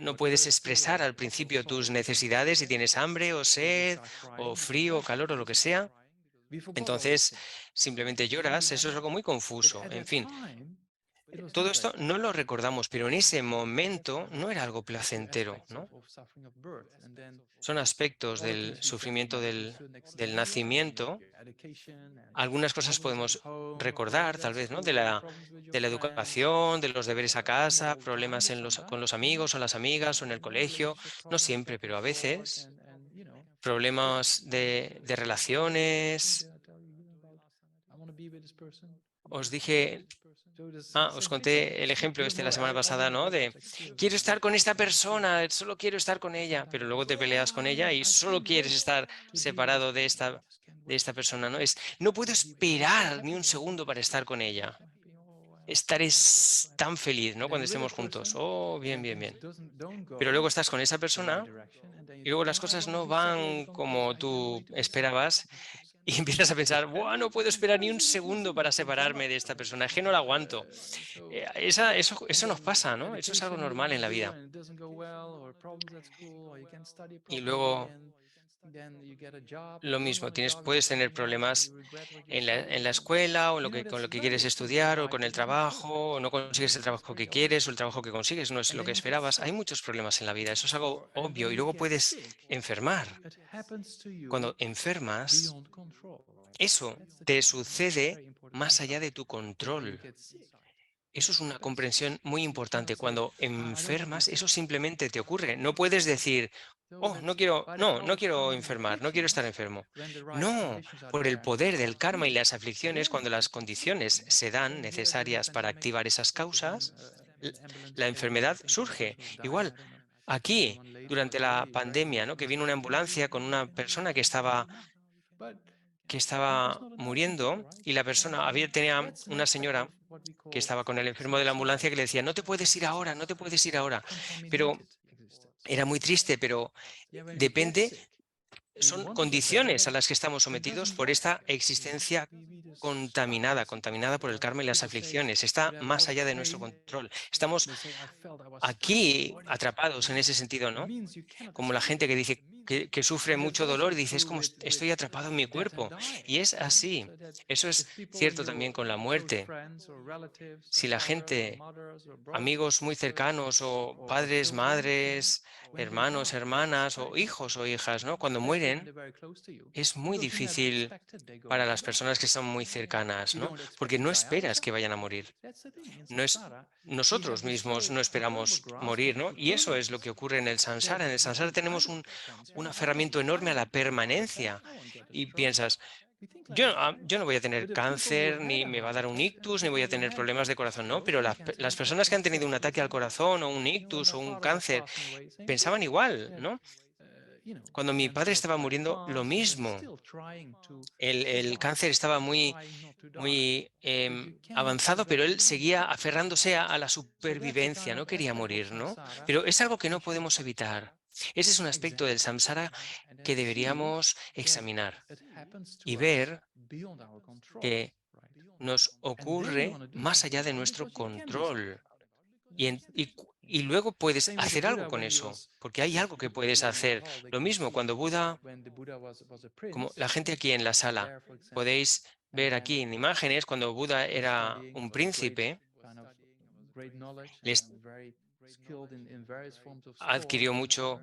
No puedes expresar al principio tus necesidades si tienes hambre o sed o frío o calor o lo que sea. Entonces, simplemente lloras. Eso es algo muy confuso. En fin, todo esto no lo recordamos, pero en ese momento no era algo placentero, ¿no? Son aspectos del sufrimiento del nacimiento. Algunas cosas podemos recordar, tal vez, ¿no? De la educación, de los deberes a casa, problemas con los amigos o las amigas o en el colegio. No siempre, pero a veces. Problemas de relaciones. Os conté el ejemplo la semana pasada, ¿no? De quiero estar con esta persona, solo quiero estar con ella, pero luego te peleas con ella y solo quieres estar separado de esta persona, ¿no? No puedo esperar ni un segundo para estar con ella. Estaré tan feliz, ¿no? Cuando estemos juntos. Oh, bien, bien, bien. Pero luego estás con esa persona y luego las cosas no van como tú esperabas y empiezas a pensar, ¡buah, no puedo esperar ni un segundo para separarme de esta persona! Es que no la aguanto. Eso nos pasa, ¿no? Eso es algo normal en la vida. Y luego lo mismo, puedes tener problemas en la escuela o con lo que quieres estudiar o con el trabajo, o no consigues el trabajo que quieres o el trabajo que consigues no es lo que esperabas. Hay muchos problemas en la vida, eso es algo obvio. Y luego puedes enfermar. Cuando enfermas, eso te sucede más allá de tu control. Eso es una comprensión muy importante. Cuando enfermas, eso simplemente te ocurre. No puedes decir, oh, no quiero enfermar, no quiero estar enfermo. No, por el poder del karma y las aflicciones, cuando las condiciones se dan necesarias para activar esas causas, la enfermedad surge. Igual, aquí, durante la pandemia, ¿no? Que vino una ambulancia con una persona que estaba muriendo y la persona tenía una señora que estaba con el enfermo de la ambulancia que le decía, no te puedes ir ahora, no te puedes ir ahora. Pero era muy triste, pero son condiciones a las que estamos sometidos por esta existencia contaminada por el karma y las aflicciones. Está más allá de nuestro control. Estamos aquí atrapados en ese sentido, ¿no? Como la gente que dice que sufre mucho dolor y dice, es como estoy atrapado en mi cuerpo. Y es así. Eso es cierto también con la muerte. Si la gente, amigos muy cercanos o padres, madres, hermanos, hermanas o hijos o hijas, ¿no? Cuando mueren, es muy difícil para las personas que son muy cercanas, ¿no? Porque no esperas que vayan a morir. Nosotros mismos no esperamos morir, ¿no? Y eso es lo que ocurre en el samsara. En el samsara tenemos un aferramiento enorme a la permanencia y piensas, Yo no voy a tener cáncer, ni me va a dar un ictus, ni voy a tener problemas de corazón, no, pero las personas que han tenido un ataque al corazón o un ictus o un cáncer pensaban igual, ¿no? Cuando mi padre estaba muriendo, lo mismo. El cáncer estaba muy avanzado, pero él seguía aferrándose a la supervivencia, no quería morir, ¿no? Pero es algo que no podemos evitar. Ese es un aspecto del samsara que deberíamos examinar y ver que nos ocurre más allá de nuestro control. Y luego puedes hacer algo con eso, porque hay algo que puedes hacer. Lo mismo cuando Buda, como la gente aquí en la sala, podéis ver aquí en imágenes, cuando Buda era un príncipe, les adquirió mucho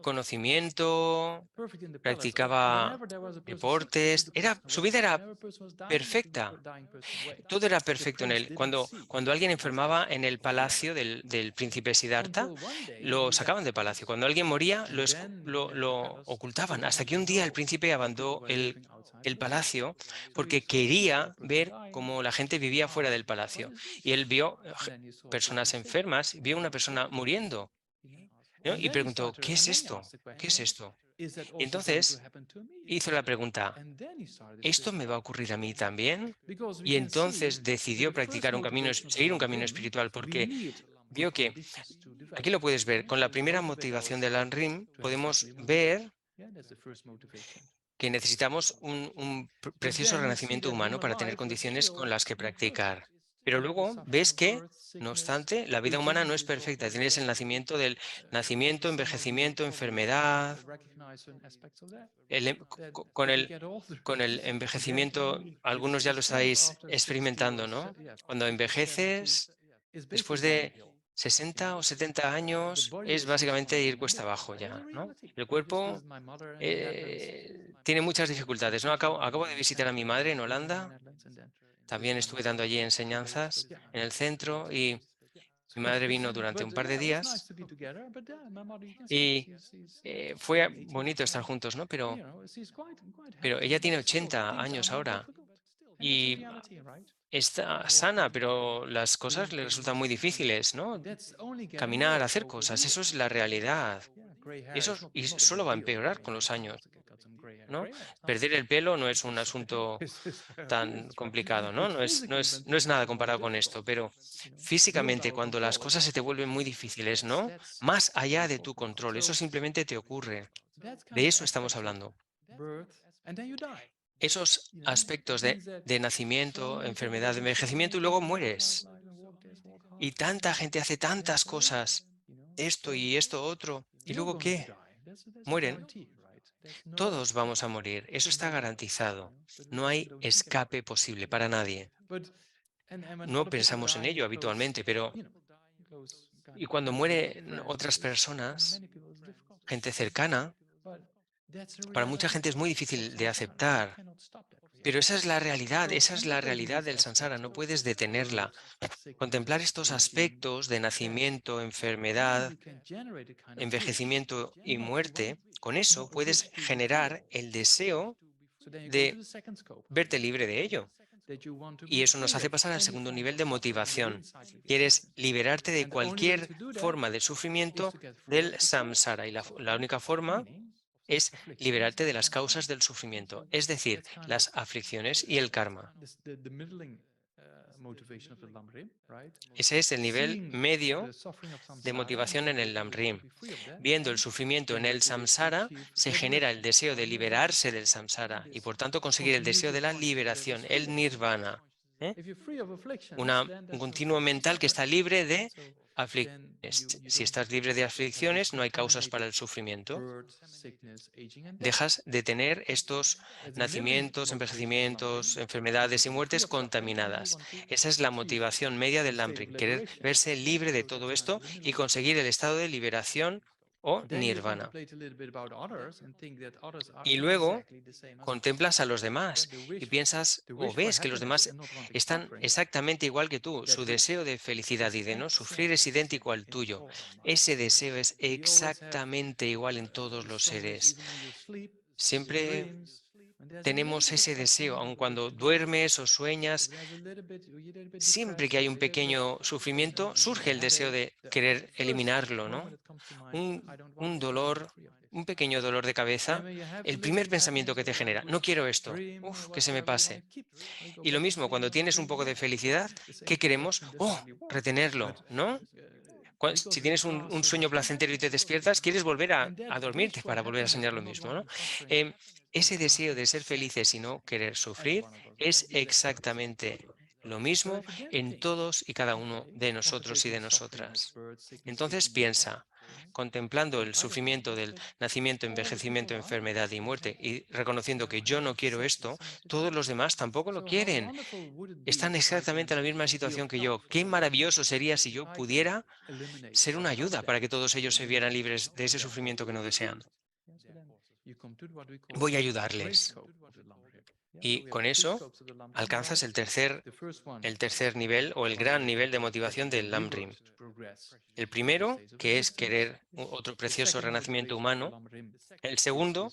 conocimiento, practicaba deportes, su vida era perfecta. Todo era perfecto en él. Cuando alguien enfermaba en el palacio del príncipe Siddhartha, lo sacaban del palacio. Cuando alguien moría, lo ocultaban. Hasta que un día el príncipe abandonó el palacio porque quería ver cómo la gente vivía fuera del palacio. Y él vio personas enfermas, vio una persona muriendo, ¿no? Y preguntó, ¿qué es esto? ¿Qué es esto? Y entonces hizo la pregunta, ¿esto me va a ocurrir a mí también? Y entonces decidió seguir un camino espiritual, porque vio que, aquí lo puedes ver, con la primera motivación del Anrim, podemos ver que necesitamos un precioso renacimiento humano para tener condiciones con las que practicar. Pero luego ves que, no obstante, la vida humana no es perfecta. Tienes el nacimiento, envejecimiento, enfermedad. Con el envejecimiento, algunos ya lo estáis experimentando, ¿no? Cuando envejeces, después de 60 o 70 años, es básicamente ir cuesta abajo ya, ¿no? El cuerpo tiene muchas dificultades, ¿no? Acabo de visitar a mi madre en Holanda, también estuve dando allí enseñanzas en el centro y mi madre vino durante un par de días y fue bonito estar juntos, ¿no? Pero ella tiene 80 años ahora y está sana, pero las cosas le resultan muy difíciles, ¿no? Caminar, hacer cosas, eso es la realidad. Y solo va a empeorar con los años, ¿no? Perder el pelo no es un asunto tan complicado, ¿no? No es nada comparado con esto, pero físicamente cuando las cosas se te vuelven muy difíciles, ¿no? Más allá de tu control, eso simplemente te ocurre. De eso estamos hablando. Esos aspectos de nacimiento, enfermedad, de envejecimiento y luego mueres. Y tanta gente hace tantas cosas, esto y esto otro, y luego ¿qué? Mueren. Todos vamos a morir, eso está garantizado. No hay escape posible para nadie. No pensamos en ello habitualmente, pero y cuando mueren otras personas, gente cercana, para mucha gente es muy difícil de aceptar. Pero esa es la realidad del samsara, no puedes detenerla. Contemplar estos aspectos de nacimiento, enfermedad, envejecimiento y muerte, con eso puedes generar el deseo de verte libre de ello. Y eso nos hace pasar al segundo nivel de motivación. Quieres liberarte de cualquier forma de sufrimiento del samsara. Y la única forma es liberarte de las causas del sufrimiento, es decir, las aflicciones y el karma. Ese es el nivel medio de motivación en el Lamrim. Viendo el sufrimiento en el samsara, se genera el deseo de liberarse del samsara y por tanto conseguir el deseo de la liberación, el nirvana. ¿eh? Un continuo mental que está libre de aflicciones. Si estás libre de aflicciones, no hay causas para el sufrimiento. Dejas de tener estos nacimientos, envejecimientos, enfermedades y muertes contaminadas. Esa es la motivación media del Lamrim, querer verse libre de todo esto y conseguir el estado de liberación o nirvana. Y luego contemplas a los demás y piensas o ves que los demás están exactamente igual que tú. Su deseo de felicidad y de no sufrir es idéntico al tuyo. Ese deseo es exactamente igual en todos los seres. Siempre tenemos ese deseo, aun cuando duermes o sueñas, siempre que hay un pequeño sufrimiento, surge el deseo de querer eliminarlo, ¿no? Un dolor, un pequeño dolor de cabeza, el primer pensamiento que te genera, no quiero esto, que se me pase. Y lo mismo, cuando tienes un poco de felicidad, ¿qué queremos? Retenerlo, ¿no? Si tienes un sueño placentero y te despiertas, quieres volver a dormirte para volver a soñar lo mismo, ¿no? Em, Ese deseo de ser felices y no querer sufrir es exactamente lo mismo en todos y cada uno de nosotros y de nosotras. Entonces piensa, contemplando el sufrimiento del nacimiento, envejecimiento, enfermedad y muerte y reconociendo que yo no quiero esto, todos los demás tampoco lo quieren. Están exactamente en la misma situación que yo. Qué maravilloso sería si yo pudiera ser una ayuda para que todos ellos se vieran libres de ese sufrimiento que no desean. Voy a ayudarles. Y con eso alcanzas el tercer nivel o el gran nivel de motivación del Lamrim. El primero, que es querer otro precioso renacimiento humano. El segundo,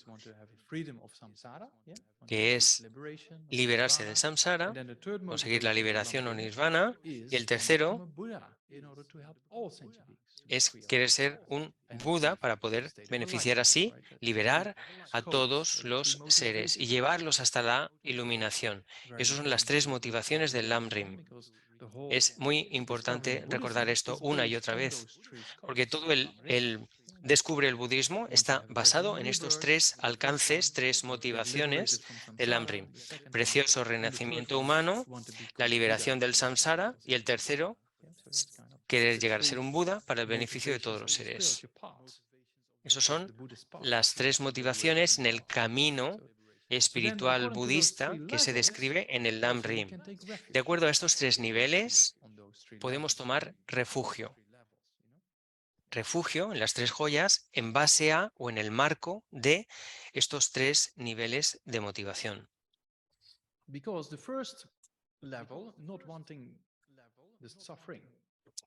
que es liberarse del samsara, conseguir la liberación o nirvana. Y el tercero es querer ser un Buda para poder beneficiar así, liberar a todos los seres y llevarlos hasta la iluminación. Esas son las tres motivaciones del Lamrim. Es muy importante recordar esto una y otra vez, porque todo el descubre el budismo está basado en estos tres alcances, tres motivaciones del Lamrim. Precioso renacimiento humano, la liberación del samsara y el tercero, querer llegar a ser un Buda para el beneficio de todos los seres. Esas son las tres motivaciones en el camino espiritual budista que se describe en el Lamrim. De acuerdo a estos tres niveles, podemos tomar refugio. Refugio en las tres joyas en base a o en el marco de estos tres niveles de motivación.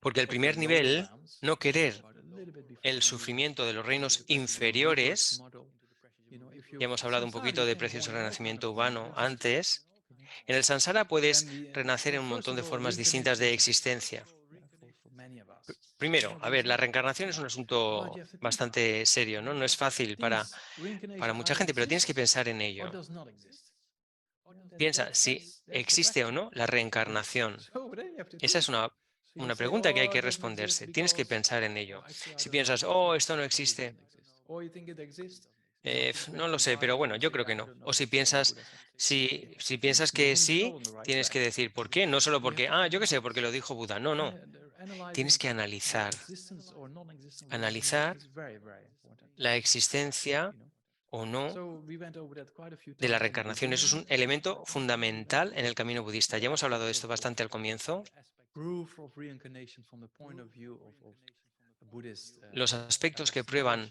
Porque el primer nivel, no querer el sufrimiento de los reinos inferiores, ya hemos hablado un poquito de precioso renacimiento humano antes, en el samsara puedes renacer en un montón de formas distintas de existencia. Primero, a ver, la reencarnación es un asunto bastante serio, ¿no? No es fácil para mucha gente, pero tienes que pensar en ello. Piensa si existe o no la reencarnación. Esa es una pregunta que hay que responderse. Tienes que pensar en ello. Si piensas, esto no existe, no lo sé, pero bueno, yo creo que no. O si piensas, si piensas que sí, tienes que decir por qué. No solo porque, yo qué sé, porque lo dijo Buda. No, no. Tienes que analizar la existencia o no de la reencarnación. Eso es un elemento fundamental en el camino budista. Ya hemos hablado de esto bastante al comienzo. Los aspectos que prueban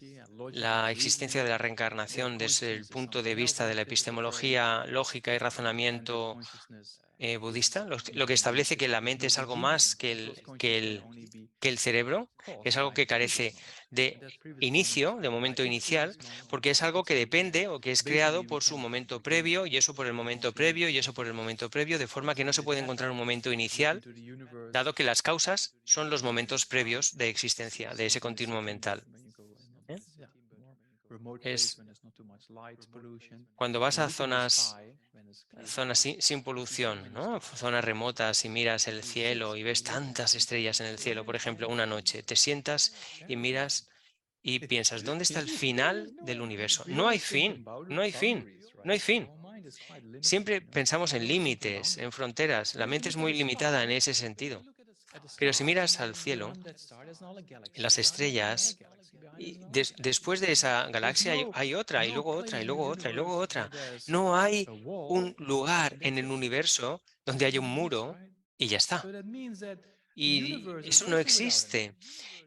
la existencia de la reencarnación desde el punto de vista de la epistemología, lógica y razonamiento budista, lo que establece que la mente es algo más que el cerebro, que es algo que carece de inicio, de momento inicial, porque es algo que depende o que es creado por su momento previo, y eso por el momento previo, y eso por el momento previo, de forma que no se puede encontrar un momento inicial, dado que las causas son los momentos previos de existencia de ese continuo mental. Es cuando vas a zonas sin polución, ¿no? Zonas remotas y miras el cielo y ves tantas estrellas en el cielo, por ejemplo, una noche, te sientas y miras y piensas, ¿dónde está el final del universo? No hay fin, no hay fin, no hay fin. Siempre pensamos en límites, en fronteras. La mente es muy limitada en ese sentido. Pero si miras al cielo, las estrellas, y después de esa galaxia hay otra, y luego otra, y luego otra, y luego otra. No hay un lugar en el universo donde haya un muro y ya está. Y eso no existe.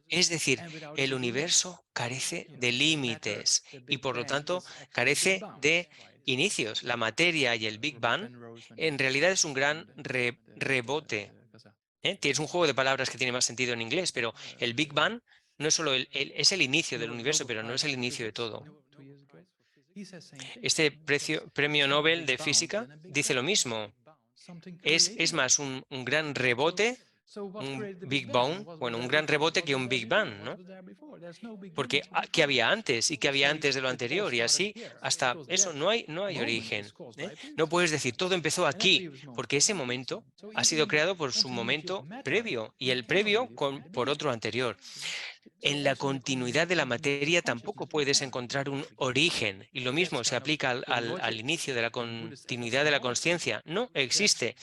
Es decir, el universo carece de límites y por lo tanto carece de inicios. La materia y el Big Bang en realidad es un gran rebote. Tienes un juego de palabras que tiene más sentido en inglés, pero el Big Bang no es solo es el inicio del universo, pero no es el inicio de todo. Este premio Nobel de física dice lo mismo. Es más un gran rebote, un Big Bang, bueno, un gran rebote que un Big Bang, ¿no? Porque ¿qué había antes? ¿Y qué había antes de lo anterior? Y así hasta eso, no hay origen, ¿eh? No puedes decir, todo empezó aquí, porque ese momento ha sido creado por su momento previo y el previo por otro anterior. En la continuidad de la materia tampoco puedes encontrar un origen. Y lo mismo se aplica al inicio de la continuidad de la consciencia. No existe.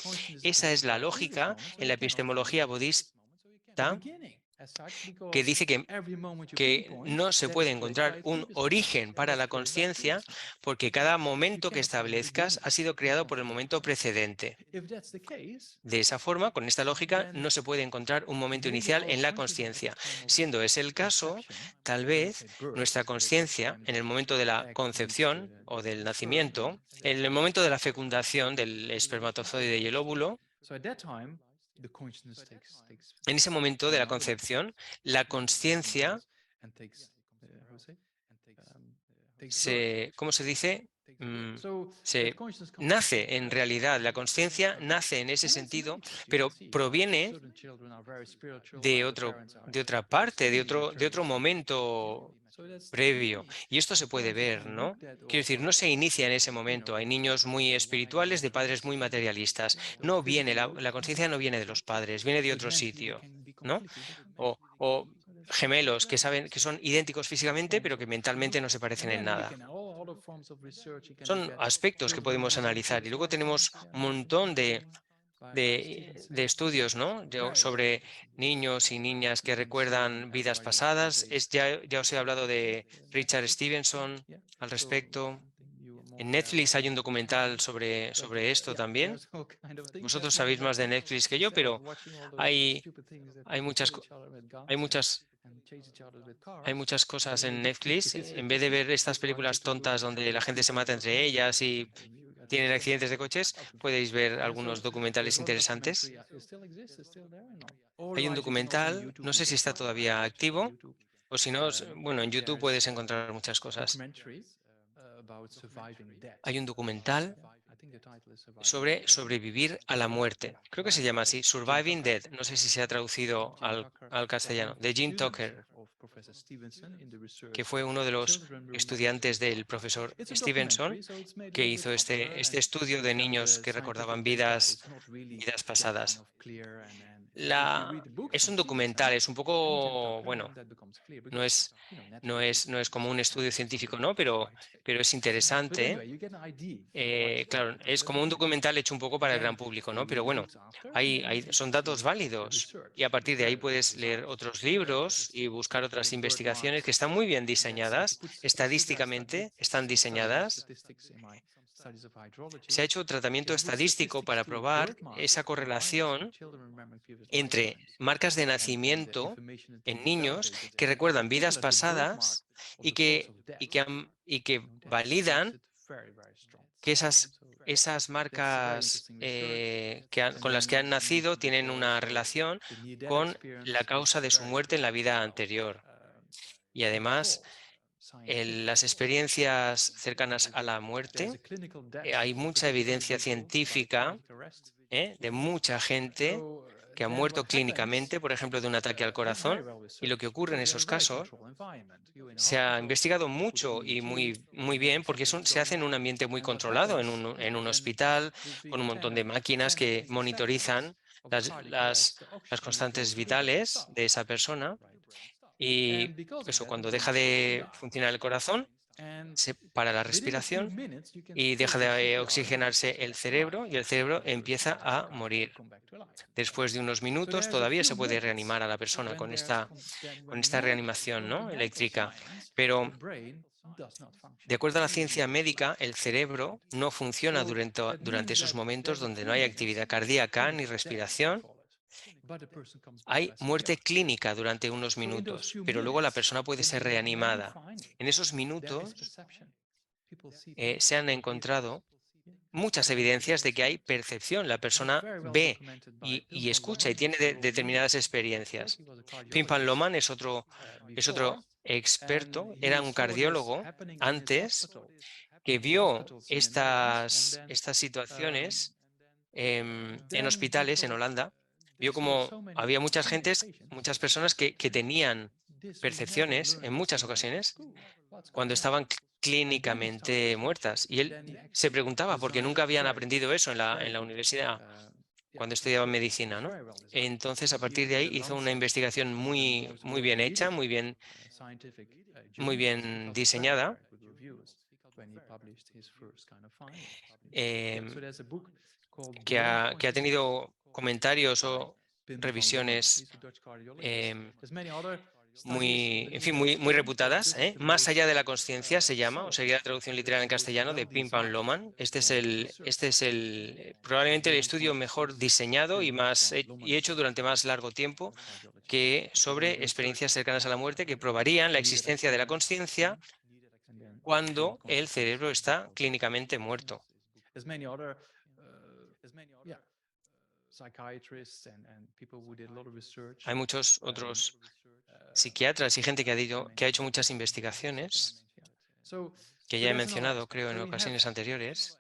Esa es la lógica en la epistemología budista que dice que no se puede encontrar un origen para la consciencia porque cada momento que establezcas ha sido creado por el momento precedente. De esa forma, con esta lógica, no se puede encontrar un momento inicial en la consciencia. Siendo ese el caso, tal vez nuestra consciencia, en el momento de la concepción o del nacimiento, en el momento de la fecundación del espermatozoide y el óvulo, en ese momento de la concepción, la consciencia ¿cómo se dice? Se nace en realidad, la consciencia nace en ese sentido, pero proviene de otra parte, de otro momento previo. Y esto se puede ver, ¿no? Quiero decir, no se inicia en ese momento. Hay niños muy espirituales de padres muy materialistas. No viene, la conciencia no viene de los padres, viene de otro sitio, ¿no? O gemelos que saben que son idénticos físicamente, pero que mentalmente no se parecen en nada. Son aspectos que podemos analizar. Y luego tenemos un montón de estudios, ¿no? Sobre niños y niñas que recuerdan vidas pasadas. Ya os he hablado de Richard Stevenson al respecto. En Netflix hay un documental sobre esto también. Vosotros sabéis más de Netflix que yo, pero hay, hay muchas, co- hay muchas, hay muchas cosas en Netflix. En vez de ver estas películas tontas donde la gente se mata entre ellas y tienen accidentes de coches, podéis ver algunos documentales interesantes. Hay un documental, no sé si está todavía activo, o si no, bueno, en YouTube puedes encontrar muchas cosas. Hay un documental sobre sobrevivir a la muerte. Creo que se llama así, Surviving Death. No sé si se ha traducido al castellano, de Jim Tucker, que fue uno de los estudiantes del profesor Stevenson, que hizo este estudio de niños que recordaban vidas pasadas. Es un documental, es un poco, bueno, no es como un estudio científico, ¿no? Pero es interesante. Claro, es como un documental hecho un poco para el gran público, ¿no? Pero bueno, son datos válidos y a partir de ahí puedes leer otros libros y buscar otras investigaciones que están muy bien diseñadas, estadísticamente están diseñadas. Se ha hecho tratamiento estadístico para probar esa correlación entre marcas de nacimiento en niños que recuerdan vidas pasadas y que validan que esas marcas con las que han nacido tienen una relación con la causa de su muerte en la vida anterior. Y además, en las experiencias cercanas a la muerte, hay mucha evidencia científica de mucha gente que ha muerto clínicamente, por ejemplo, de un ataque al corazón. Y lo que ocurre en esos casos se ha investigado mucho y muy bien porque se hace en un ambiente muy controlado, en un hospital, con un montón de máquinas que monitorizan las constantes vitales de esa persona. Y eso, cuando deja de funcionar el corazón, se para la respiración y deja de oxigenarse el cerebro y el cerebro empieza a morir. Después de unos minutos todavía se puede reanimar a la persona con esta reanimación, ¿no?, eléctrica. Pero de acuerdo a la ciencia médica, el cerebro no funciona durante esos momentos donde no hay actividad cardíaca ni respiración. Hay muerte clínica durante unos minutos, pero luego la persona puede ser reanimada. En esos minutos se han encontrado muchas evidencias de que hay percepción. La persona ve y escucha y tiene determinadas experiencias. Pim Van Loman es otro experto, era un cardiólogo antes, que vio estas situaciones en hospitales en Holanda. Vio como había muchas personas que tenían percepciones en muchas ocasiones cuando estaban clínicamente muertas. Y él se preguntaba por qué nunca habían aprendido eso en la universidad cuando estudiaban medicina, ¿no? Entonces, a partir de ahí hizo una investigación muy bien hecha, muy bien diseñada, em, que ha tenido comentarios o revisiones en fin, muy reputadas, ¿eh? Más allá de la conciencia se llama, o sería la traducción literal en castellano de Pim Pam Loman. Este es probablemente el estudio mejor diseñado y hecho durante más largo tiempo que sobre experiencias cercanas a la muerte que probarían la existencia de la conciencia cuando el cerebro está clínicamente muerto. Hay muchos otros psiquiatras y gente que ha hecho muchas investigaciones, que ya he mencionado, creo, en ocasiones anteriores.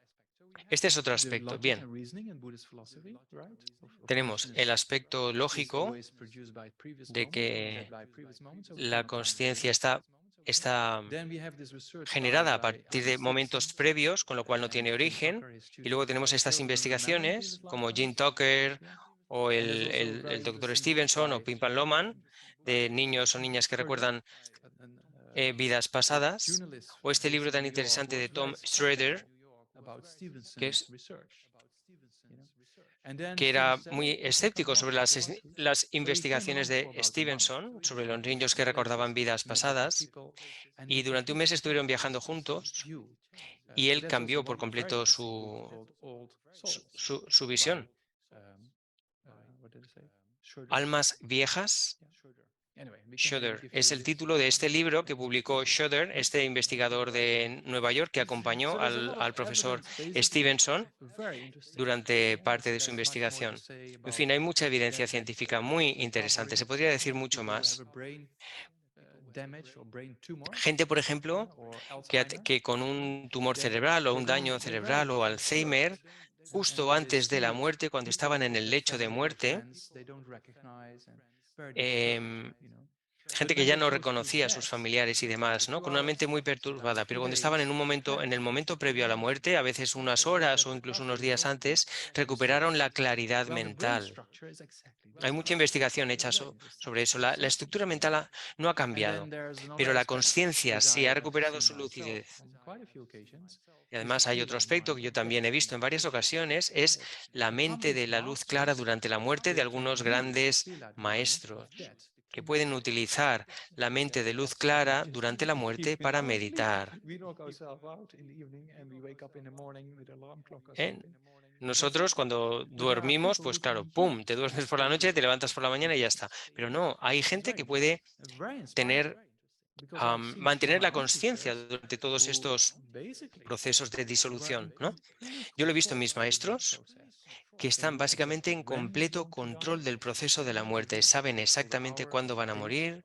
Este es otro aspecto. Bien, tenemos el aspecto lógico de que la conciencia está generada a partir de momentos previos, con lo cual no tiene origen. Y luego tenemos estas investigaciones como Gene Tucker o el Dr. Stevenson o Pim Pam Loman, de niños o niñas que recuerdan vidas pasadas, o este libro tan interesante de Tom Schroeder, que era muy escéptico sobre las investigaciones de Stevenson, sobre los niños que recordaban vidas pasadas, y durante un mes estuvieron viajando juntos y él cambió por completo su visión. Almas viejas. Schroeder es el título de este libro que publicó Schroeder, este investigador de Nueva York que acompañó al profesor Stevenson durante parte de su investigación. En fin, hay mucha evidencia científica muy interesante. Se podría decir mucho más. Gente, por ejemplo, que con un tumor cerebral o un daño cerebral o Alzheimer, justo antes de la muerte, cuando estaban en el lecho de muerte, gente que ya no reconocía a sus familiares y demás, ¿no? Con una mente muy perturbada, pero cuando estaban en el momento previo a la muerte, a veces unas horas o incluso unos días antes, recuperaron la claridad mental. Hay mucha investigación hecha sobre eso. La estructura mental no ha cambiado, pero la conciencia sí ha recuperado su lucidez. Y además hay otro aspecto que yo también he visto en varias ocasiones, es la mente de la luz clara durante la muerte de algunos grandes maestros, que pueden utilizar la mente de luz clara durante la muerte para meditar. Nosotros cuando dormimos, pues claro, ¡pum!, te duermes por la noche, te levantas por la mañana y ya está. Pero no, hay gente que puede mantener la conciencia durante todos estos procesos de disolución, ¿no? Yo lo he visto en mis maestros que están básicamente en completo control del proceso de la muerte. Saben exactamente cuándo van a morir,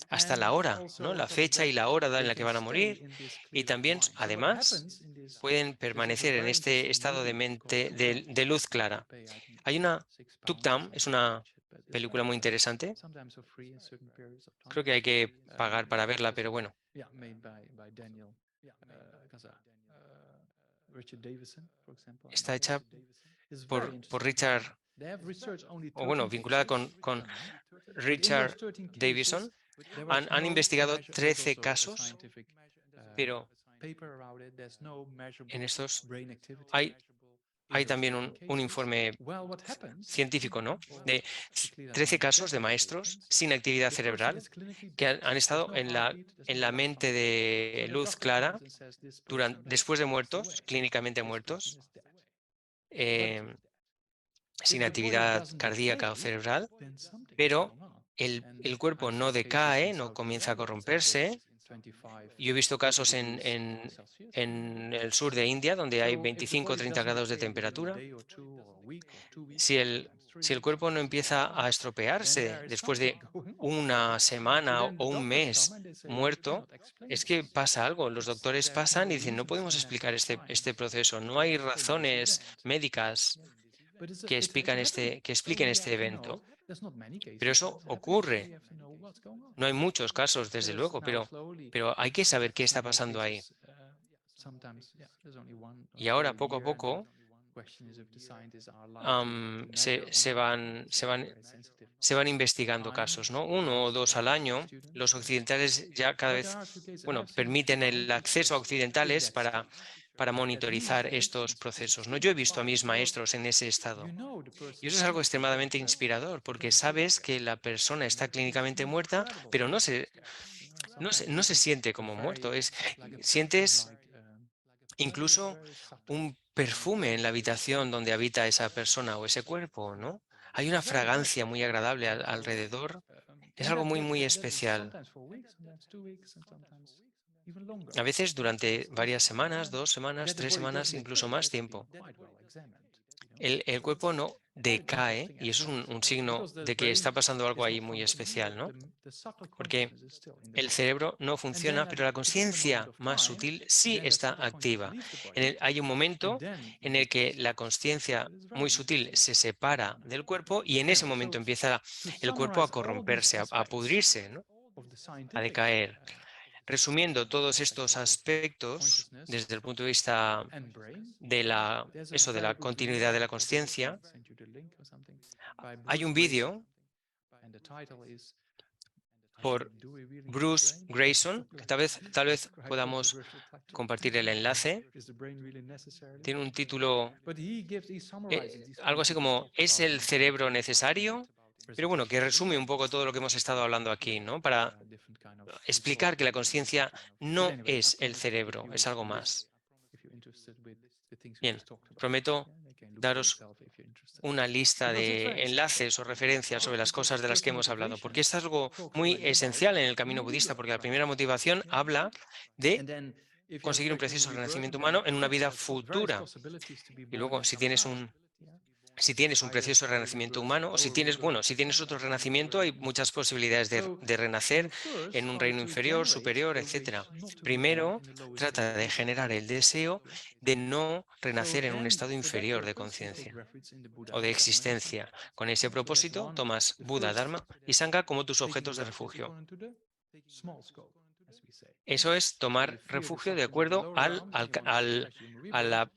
hasta la hora, ¿no? La fecha y la hora en la que van a morir. Y también, además, pueden permanecer en este estado de mente de luz clara. Hay Tuktam, es una película muy interesante. Creo que hay que pagar para verla, pero bueno. Está hecha por Richard, o bueno, vinculada con Richard Davison. Han investigado 13 casos, pero en estos hay también un informe científico, ¿no?, de 13 casos de maestros sin actividad cerebral que han estado en la mente de luz clara después de muertos, clínicamente muertos, sin actividad cardíaca o cerebral, pero el cuerpo no decae, no comienza a corromperse, Yo he visto casos en el sur de India donde hay 25 o 30 grados de temperatura. Si el cuerpo no empieza a estropearse después de una semana o un mes muerto, es que pasa algo. Los doctores pasan y dicen, no podemos explicar este proceso. No hay razones médicas que expliquen este evento. Pero eso ocurre. No hay muchos casos, desde luego, pero hay que saber qué está pasando ahí. Y ahora, poco a poco, se van investigando casos, ¿no? 1 o 2 al año. Los occidentales ya cada vez, bueno, permiten el acceso a occidentales para monitorizar estos procesos, ¿no? Yo he visto a mis maestros en ese estado. Y eso es algo extremadamente inspirador, porque sabes que la persona está clínicamente muerta, pero no se siente como muerto. Sientes incluso un perfume en la habitación donde habita esa persona o ese cuerpo, ¿no? Hay una fragancia muy agradable alrededor. Es algo muy, muy especial. A veces durante varias semanas, 2 semanas, 3 semanas, incluso más tiempo. El cuerpo no decae y eso es un signo de que está pasando algo ahí muy especial, ¿no? Porque el cerebro no funciona, pero la conciencia más sutil sí está activa. Hay un momento en el que la conciencia muy sutil se separa del cuerpo y en ese momento empieza el cuerpo a corromperse, a pudrirse, ¿no? A decaer. Resumiendo todos estos aspectos desde el punto de vista de la continuidad de la conciencia, hay un vídeo por Bruce Grayson, que tal vez podamos compartir el enlace. Tiene un título, algo así como ¿es el cerebro necesario? Pero bueno, que resume un poco todo lo que hemos estado hablando aquí, ¿no? Para explicar que la conciencia no es el cerebro, es algo más. Bien, prometo daros una lista de enlaces o referencias sobre las cosas de las que hemos hablado, porque es algo muy esencial en el camino budista, porque la primera motivación habla de conseguir un precioso renacimiento humano en una vida futura. Y luego, si tienes un precioso renacimiento humano, o si tienes otro renacimiento, hay muchas posibilidades de renacer en un reino inferior, superior, etcétera. Primero, trata de generar el deseo de no renacer en un estado inferior de conciencia o de existencia. Con ese propósito, tomas Buda, Dharma y Sangha como tus objetos de refugio. Eso es tomar refugio de acuerdo a la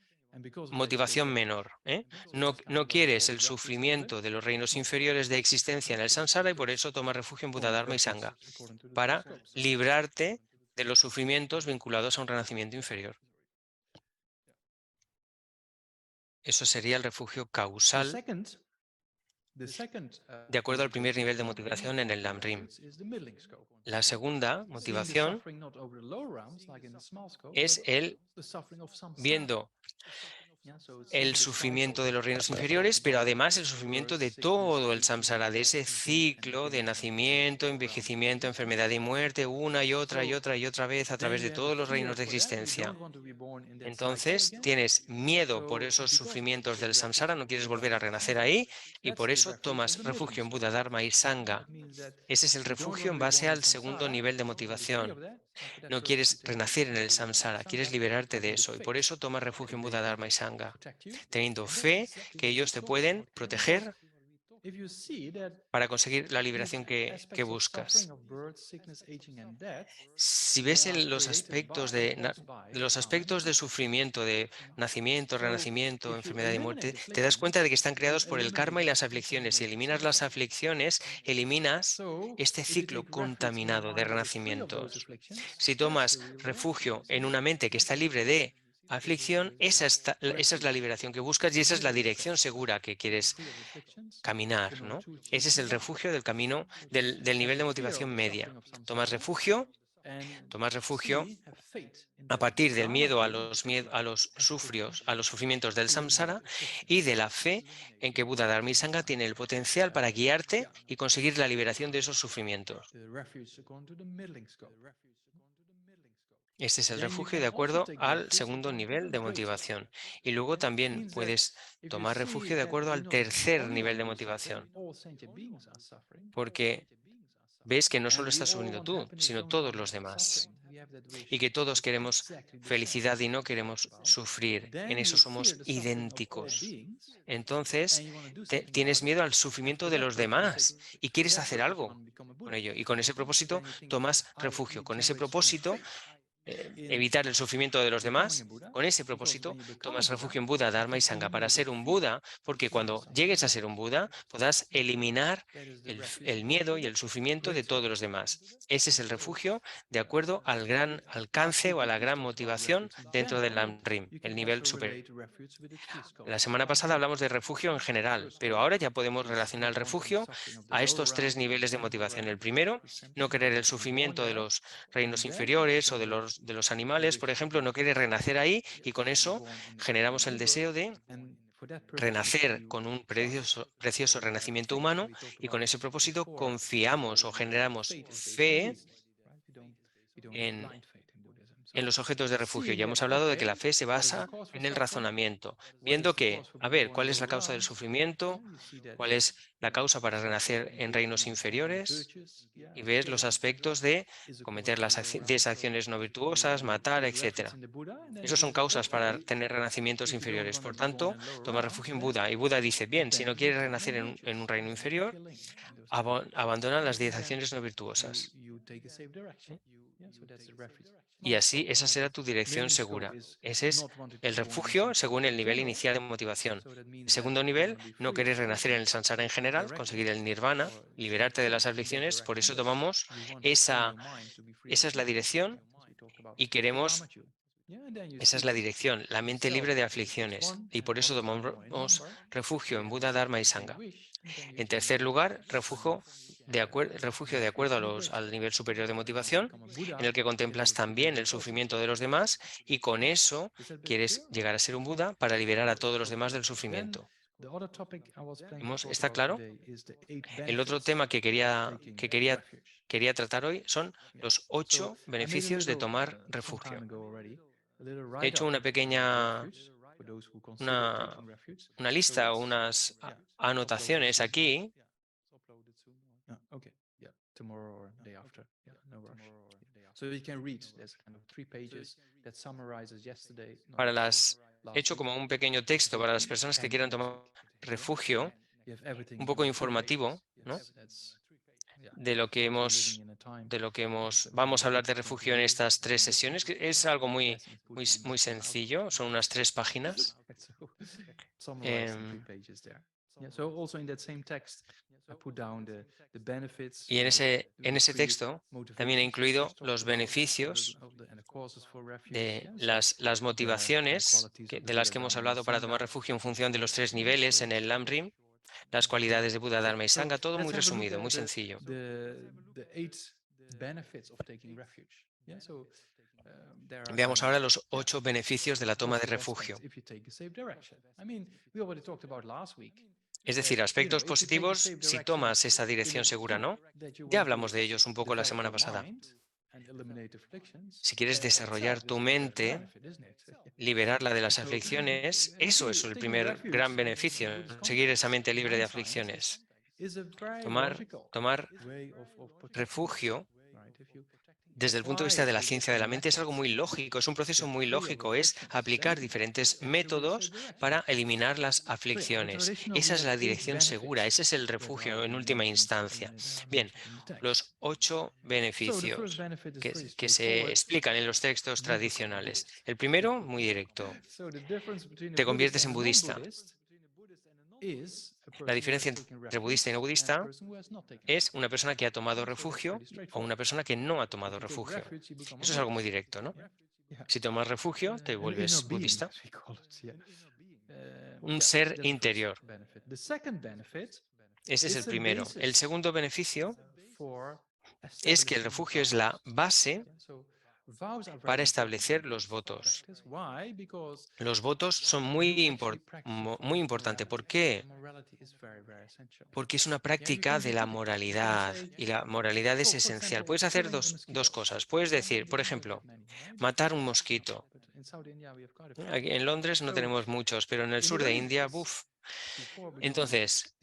motivación menor, ¿eh? No quieres el sufrimiento de los reinos inferiores de existencia en el samsara y por eso tomas refugio en Buda, Dharma y Sangha, para librarte de los sufrimientos vinculados a un renacimiento inferior. Eso sería el refugio causal, de acuerdo al primer nivel de motivación en el Lamrim. La segunda motivación es el viendo el sufrimiento de los reinos inferiores, pero además el sufrimiento de todo el samsara, de ese ciclo de nacimiento, envejecimiento, enfermedad y muerte, una y otra y otra y otra vez a través de todos los reinos de existencia. Entonces tienes miedo por esos sufrimientos del samsara, no quieres volver a renacer ahí y por eso tomas refugio en Buda, Dharma y Sangha. Ese es el refugio en base al segundo nivel de motivación. No quieres renacer en el samsara, quieres liberarte de eso y por eso tomas refugio en Buda, Dharma y Sangha, teniendo fe que ellos te pueden proteger para conseguir la liberación que buscas. Si ves los aspectos de sufrimiento, de nacimiento, renacimiento, enfermedad y muerte, te das cuenta de que están creados por el karma y las aflicciones. Si eliminas las aflicciones, eliminas este ciclo contaminado de renacimientos. Si tomas refugio en una mente que está libre de aflicción, esa es la liberación que buscas y esa es la dirección segura que quieres caminar, ¿no? Ese es el refugio del camino del nivel de motivación media. Tomas refugio a partir del miedo a los sufrimientos del samsara y de la fe en que Buda, Dharma y Sangha tiene el potencial para guiarte y conseguir la liberación de esos sufrimientos. Este es el refugio de acuerdo al segundo nivel de motivación. Y luego también puedes tomar refugio de acuerdo al tercer nivel de motivación, porque ves que no solo estás sufriendo tú, sino todos los demás. Y que todos queremos felicidad y no queremos sufrir. En eso somos idénticos. Entonces, tienes miedo al sufrimiento de los demás y quieres hacer algo con ello. Y con ese propósito tomas refugio. Con ese propósito evitar el sufrimiento de los demás. Con ese propósito, tomas refugio en Buda, Dharma y Sangha para ser un Buda, porque cuando llegues a ser un Buda, podrás eliminar el miedo y el sufrimiento de todos los demás. Ese es el refugio de acuerdo al gran alcance o a la gran motivación dentro del Lam-Rim, el nivel superior. La semana pasada hablamos de refugio en general, pero ahora ya podemos relacionar el refugio a estos tres niveles de motivación. El primero, no querer el sufrimiento de los reinos inferiores o de los animales, por ejemplo, no querer renacer ahí, y con eso generamos el deseo de renacer con un precioso renacimiento humano, y con ese propósito confiamos o generamos fe en los objetos de refugio. Ya hemos hablado de que la fe se basa en el razonamiento, viendo que, a ver, ¿cuál es la causa del sufrimiento? ¿Cuál es la causa para renacer en reinos inferiores? Y ves los aspectos de cometer las acciones no virtuosas, matar, etc. Esos son causas para tener renacimientos inferiores. Por tanto, toma refugio en Buda. Y Buda dice, bien, si no quieres renacer en un reino inferior, abandona las 10 acciones no virtuosas. Y así esa será tu dirección segura. Ese es el refugio según el nivel inicial de motivación. El segundo nivel, no querer renacer en el samsara en general, conseguir el nirvana, liberarte de las aflicciones. Por eso tomamos esa es la dirección y queremos, esa es la dirección, la mente libre de aflicciones. Y por eso tomamos refugio en Buda, Dharma y Sangha. En tercer lugar, refugio de acuerdo al nivel superior de motivación, en el que contemplas también el sufrimiento de los demás, y con eso quieres llegar a ser un Buda para liberar a todos los demás del sufrimiento. ¿Está claro? El otro tema que quería tratar hoy son los 8 beneficios de tomar refugio. He hecho una lista o unas anotaciones aquí he hecho como un pequeño texto para las personas que quieran tomar refugio, un poco informativo, ¿no? Vamos a hablar de refugio en estas 3 sesiones, que es algo muy sencillo, son unas 3 páginas. Y en ese texto también he incluido los beneficios de las motivaciones de las que hemos hablado para tomar refugio en función de los 3 niveles en el Lam-Rim, las cualidades de Buda, Dharma y Sangha, todo muy resumido, muy sencillo. Veamos ahora los 8 beneficios de la toma de refugio. Es decir, aspectos positivos si tomas esa dirección segura, ¿no? Ya hablamos de ellos un poco la semana pasada. Si quieres desarrollar tu mente, liberarla de las aflicciones, eso es el primer gran beneficio, conseguir esa mente libre de aflicciones. Tomar refugio desde el punto de vista de la ciencia de la mente es algo muy lógico, es un proceso muy lógico, es aplicar diferentes métodos para eliminar las aflicciones. Esa es la dirección segura, ese es el refugio en última instancia. Bien, los 8 beneficios que se explican en los textos tradicionales. El primero, muy directo, te conviertes en budista. La diferencia entre budista y no budista es una persona que ha tomado refugio o una persona que no ha tomado refugio. Eso es algo muy directo, ¿no? Si tomas refugio, te vuelves budista. Un ser interior. Ese es el primero. El segundo beneficio es que el refugio es la base para establecer los votos. Los votos son muy importantes. ¿Por qué? Porque es una práctica de la moralidad y la moralidad es esencial. Puedes hacer dos cosas. Puedes decir, por ejemplo, matar un mosquito. Aquí en Londres no tenemos muchos, pero en el sur de India, ¡buf! Entonces,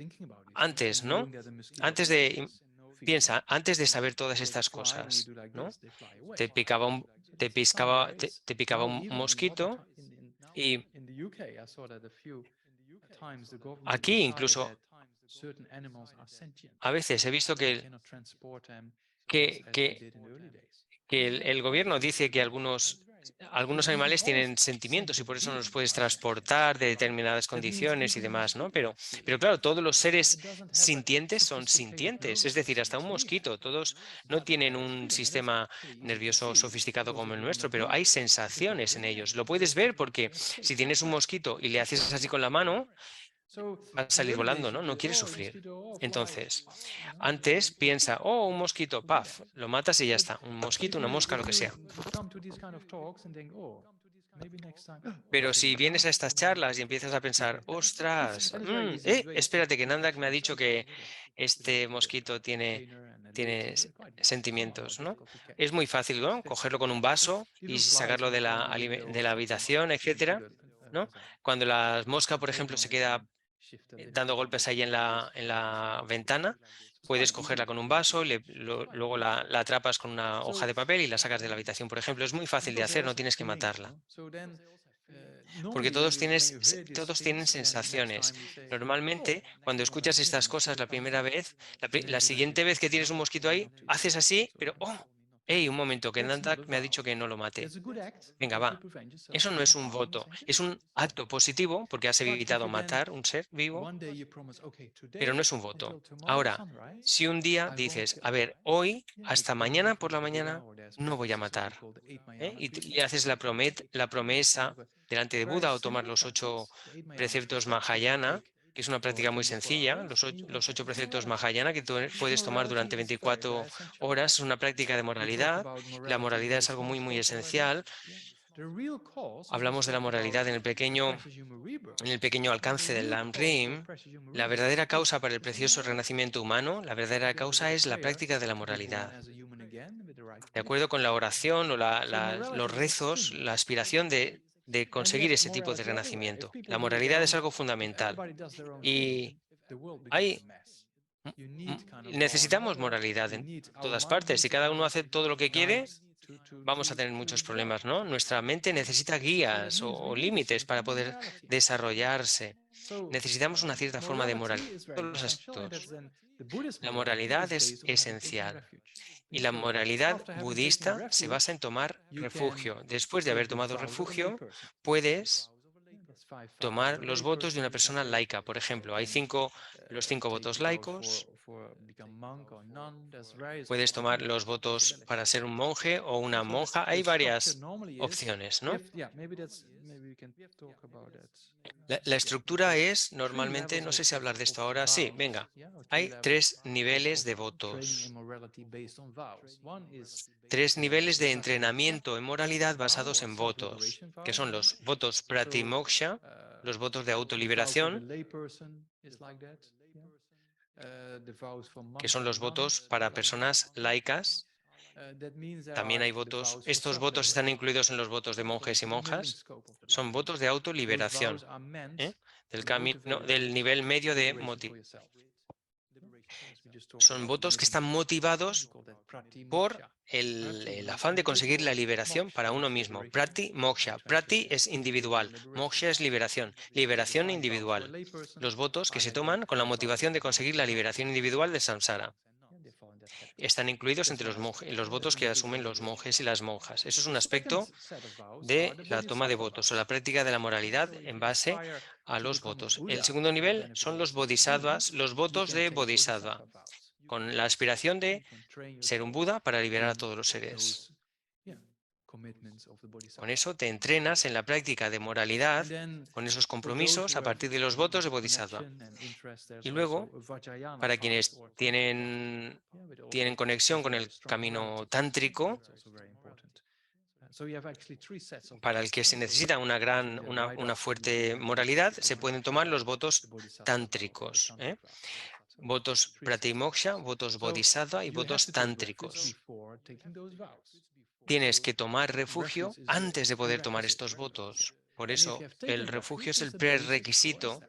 antes, ¿no? Antes de, piensa, antes de saber todas estas cosas, ¿no? Te picaba te picaba un mosquito y aquí incluso a veces he visto que, que, que el gobierno dice que algunos animales tienen sentimientos y por eso no los puedes transportar de determinadas condiciones y demás, ¿no? Pero claro, todos los seres sintientes son sintientes, es decir, hasta un mosquito, todos no tienen un sistema nervioso sofisticado como el nuestro, pero hay sensaciones en ellos. Lo puedes ver porque si tienes un mosquito y le haces así con la mano, va a salir volando, ¿no? No quiere sufrir. Entonces, antes piensa, oh, un mosquito, paf, lo matas y ya está. Un mosquito, una mosca, lo que sea. Pero si vienes a estas charlas y empiezas a pensar, ostras, espérate que Nandak me ha dicho que este mosquito tiene sentimientos, ¿no? Es muy fácil, ¿no? Cogerlo con un vaso y sacarlo de de la habitación, etcétera, ¿no? Cuando la mosca, por ejemplo, se queda dando golpes ahí en la ventana, puedes cogerla con un vaso, luego la atrapas con una hoja de papel y la sacas de la habitación, por ejemplo. Es muy fácil de hacer, no tienes que matarla. Porque todos tienen sensaciones. Normalmente, cuando escuchas estas cosas la primera vez, la siguiente vez que tienes un mosquito ahí, haces así, pero ¡oh! ¡Hey, un momento! Que Nandak me ha dicho que no lo mate. Venga, va. Eso no es un voto, es un acto positivo porque has evitado matar un ser vivo, pero no es un voto. Ahora, si un día dices, a ver, hoy hasta mañana por la mañana no voy a matar, ¿eh? Y haces la promesa delante de Buda o tomar los 8 preceptos Mahayana, que es una práctica muy sencilla, los 8 preceptos Mahayana que tú puedes tomar durante 24 horas, es una práctica de moralidad. La moralidad es algo muy esencial. Hablamos de la moralidad en el pequeño alcance del Lam-Rim. La verdadera causa para el precioso renacimiento humano, la verdadera causa es la práctica de la moralidad. De acuerdo con la oración o los rezos, la aspiración de conseguir ese tipo de renacimiento. La moralidad es algo fundamental. Y hay, necesitamos moralidad en todas partes. Si cada uno hace todo lo que quiere, vamos a tener muchos problemas, ¿no? Nuestra mente necesita guías o límites para poder desarrollarse. Necesitamos una cierta forma de moral en todos los aspectos. La moralidad es esencial. Y la moralidad budista se basa en tomar refugio. Después de haber tomado refugio, puedes tomar los votos de una persona laica. Por ejemplo, hay los 5 votos laicos. Puedes tomar los votos para ser un monje o una monja. Hay varias opciones, ¿no? La estructura es normalmente, no sé si hablar de esto ahora, sí, venga. Hay 3 niveles de votos. 3 niveles de entrenamiento en moralidad basados en votos, que son los votos pratimoksha, los votos de autoliberación, que son los votos para personas laicas. También hay votos, estos votos están incluidos en los votos de monjes y monjas, son votos de autoliberación, ¿eh? Del camino, del nivel medio de motivación. Son votos que están motivados por el afán de conseguir la liberación para uno mismo. Prati, moksha. Prati es individual, moksha es liberación, liberación individual. Los votos que se toman con la motivación de conseguir la liberación individual del samsara. Están incluidos entre los votos que asumen los monjes y las monjas. Eso es un aspecto de la toma de votos o la práctica de la moralidad en base a los votos. El segundo nivel son los bodhisattvas, los votos de bodhisattva, con la aspiración de ser un Buda para liberar a todos los seres. Con eso te entrenas en la práctica de moralidad, con esos compromisos a partir de los votos de bodhisattva. Y luego, para quienes tienen conexión con el camino tántrico, Para el que se necesita una fuerte moralidad, se pueden tomar los votos tántricos, votos pratimoksha, votos bodhisattva y votos tántricos. Tienes que tomar refugio antes de poder tomar estos votos. Por eso, el refugio es el prerequisito.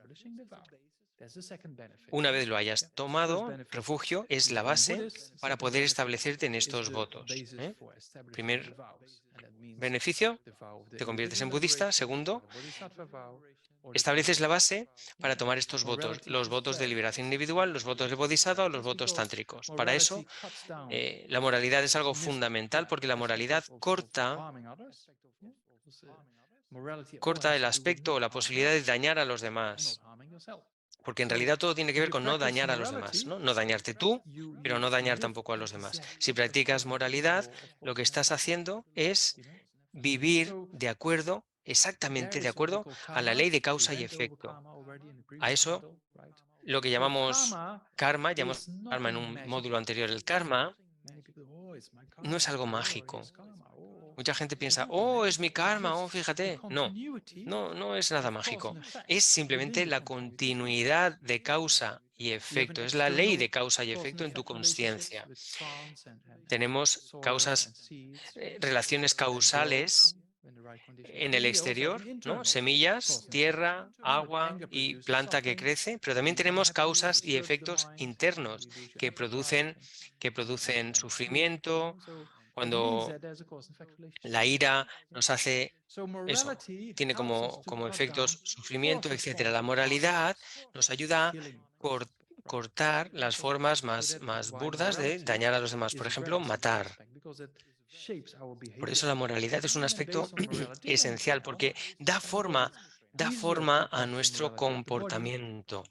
Una vez lo hayas tomado, refugio es la base para poder establecerte en estos votos. Primer beneficio, te conviertes en budista. Segundo, estableces la base para tomar estos votos, los votos de liberación individual, los votos de bodhisattva o los votos tántricos. Para eso, la moralidad es algo fundamental porque la moralidad corta el aspecto o la posibilidad de dañar a los demás. Porque en realidad todo tiene que ver con no dañar a los demás, ¿no? No dañarte tú, pero no dañar tampoco a los demás. Si practicas moralidad, lo que estás haciendo es vivir de acuerdo, exactamente de acuerdo a la ley de causa y efecto. A eso lo que llamamos karma, llamamos karma en un módulo anterior. El karma no es algo mágico. Mucha gente piensa, oh, es mi karma, oh, fíjate. No, no es nada mágico. Es simplemente la continuidad de causa y efecto. Es la ley de causa y efecto en tu consciencia. Tenemos relaciones causales en el exterior, ¿no? Semillas, tierra, agua y planta que crece, pero también tenemos causas y efectos internos que producen sufrimiento. Cuando la ira nos hace eso, tiene como efectos sufrimiento, etcétera. La moralidad nos ayuda a cortar las formas más burdas de dañar a los demás. Por ejemplo, matar. Por eso la moralidad es un aspecto esencial, porque da forma a nuestro comportamiento.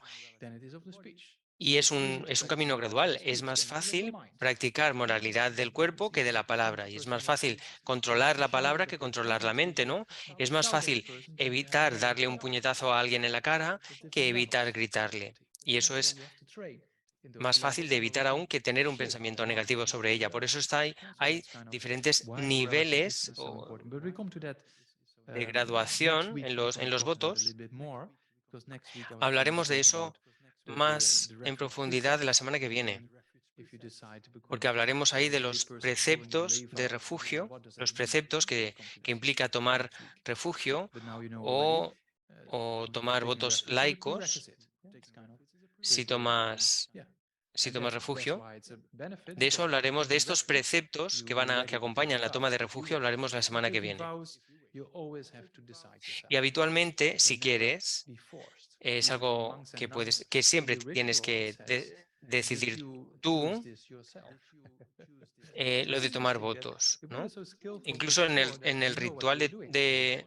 Y es un camino gradual. Es más fácil practicar moralidad del cuerpo que de la palabra. Y es más fácil controlar la palabra que controlar la mente, ¿no? Es más fácil evitar darle un puñetazo a alguien en la cara que evitar gritarle. Y eso es más fácil de evitar aún que tener un pensamiento negativo sobre ella. Por eso hay diferentes niveles de graduación en los votos. Hablaremos de eso más en profundidad la semana que viene, porque hablaremos ahí de los preceptos de refugio, los preceptos que implica tomar refugio o tomar votos laicos si tomas refugio. De eso hablaremos, de estos preceptos que acompañan la toma de refugio, hablaremos la semana que viene. Y habitualmente, si quieres, es algo que siempre tienes que decidir tú, lo de tomar votos, ¿no? Incluso en el ritual de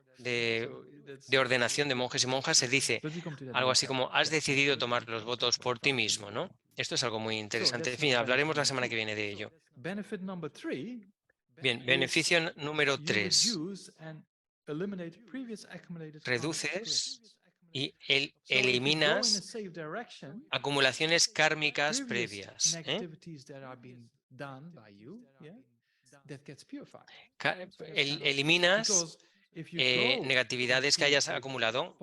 ordenación de monjes y monjas se dice algo así como has decidido tomar los votos por ti mismo, ¿no? Esto es algo muy interesante. En fin, hablaremos la semana que viene de ello. Bien, beneficio número 3. Reduces y eliminas acumulaciones kármicas previas. Eliminas negatividades que hayas acumulado,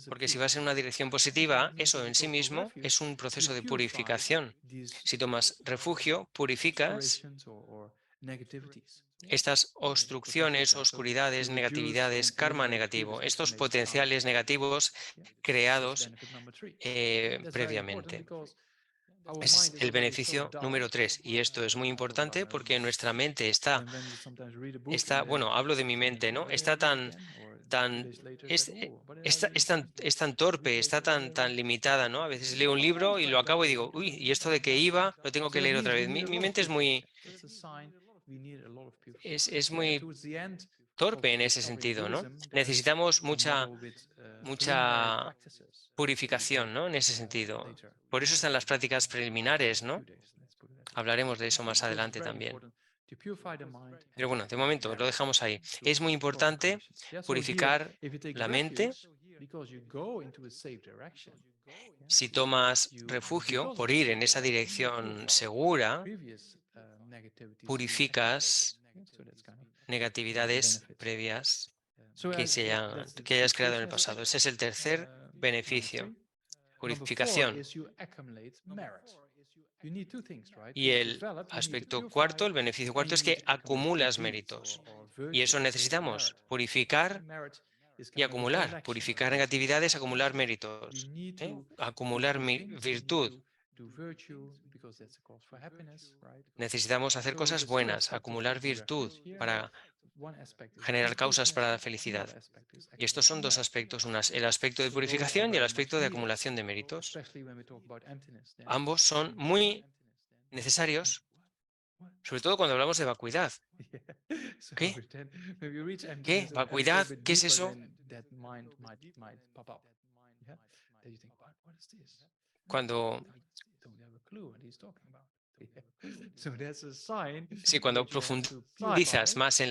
porque si vas en una dirección positiva, eso en sí mismo es un proceso de purificación. Si tomas refugio, purificas estas obstrucciones, oscuridades, negatividades, karma negativo, estos potenciales negativos creados previamente. Ese es el beneficio número 3. Y esto es muy importante porque nuestra mente está, bueno, hablo de mi mente, ¿no? Está es tan torpe, está tan limitada, ¿no? A veces leo un libro y lo acabo y digo, uy, ¿y esto de qué iba? Lo tengo que leer otra vez. Mi mente es muy torpe en ese sentido, ¿no? Necesitamos mucha purificación, ¿no? En ese sentido. Por eso están las prácticas preliminares, ¿no? Hablaremos de eso más adelante también. Pero bueno, de momento lo dejamos ahí. Es muy importante purificar la mente. Si tomas refugio por ir en esa dirección segura, purificas negatividades previas que hayas creado en el pasado. Ese es el tercer beneficio, purificación. Y el aspecto cuarto, el beneficio cuarto, es que acumulas méritos. Y eso necesitamos, purificar y acumular. Purificar negatividades, acumular méritos. Acumular virtud. Necesitamos hacer cosas buenas, acumular virtud para generar causas para la felicidad. Y estos son dos aspectos, el aspecto de purificación y el aspecto de acumulación de méritos. Ambos son muy necesarios, sobre todo cuando hablamos de vacuidad. ¿Qué? ¿Qué? ¿Vacuidad? ¿Qué es eso? Cuando profundizas más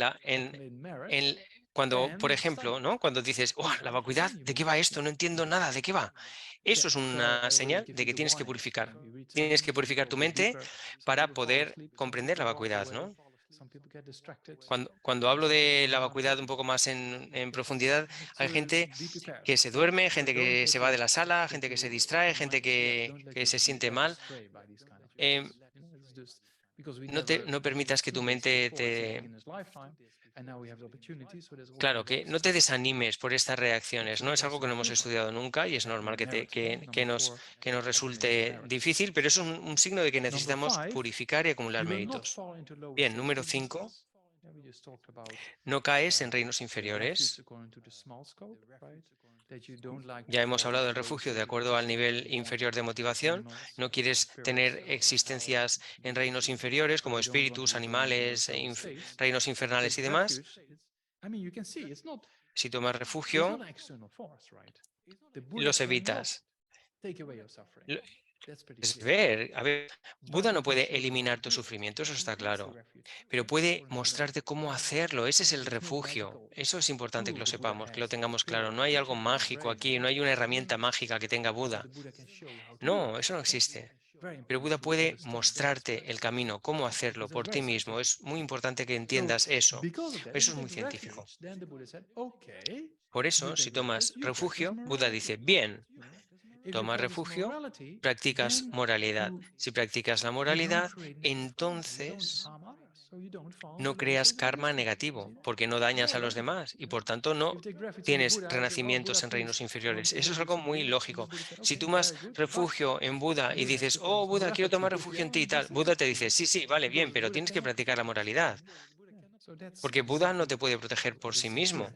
cuando, por ejemplo, ¿no? Cuando dices, oh, la vacuidad, ¿de qué va esto? No entiendo nada, ¿de qué va? Eso es una señal de que tienes que purificar. Tienes que purificar tu mente para poder comprender la vacuidad, ¿no? Cuando hablo de la vacuidad un poco más en profundidad, hay gente que se duerme, gente que se va de la sala, gente que se distrae, gente que se siente mal. No permitas que tu mente Claro, que no te desanimes por estas reacciones. No es algo que no hemos estudiado nunca y es normal que nos resulte difícil, pero eso es un signo de que necesitamos purificar y acumular méritos. Bien, número 5. No caes en reinos inferiores. Ya hemos hablado del refugio de acuerdo al nivel inferior de motivación. No quieres tener existencias en reinos inferiores como espíritus, animales, reinos infernales y demás. Si tomas refugio, los evitas. Es ver, a ver, Buda no puede eliminar tu sufrimiento, eso está claro, pero puede mostrarte cómo hacerlo. Ese es el refugio. Eso es importante que lo sepamos, que lo tengamos claro. No hay algo mágico aquí, no hay una herramienta mágica que tenga Buda. No, eso no existe. Pero Buda puede mostrarte el camino, cómo hacerlo por ti mismo. Es muy importante que entiendas eso. Eso es muy científico. Por eso, si tomas refugio, Buda dice, bien, tomas refugio, practicas moralidad. Si practicas la moralidad, entonces no creas karma negativo, porque no dañas a los demás y por tanto no tienes renacimientos en reinos inferiores. Eso es algo muy lógico. Si tomas refugio en Buda y dices, oh Buda, quiero tomar refugio en ti y tal, Buda te dice, sí, sí, vale, bien, pero tienes que practicar la moralidad. Porque Buda no te puede proteger por sí mismo.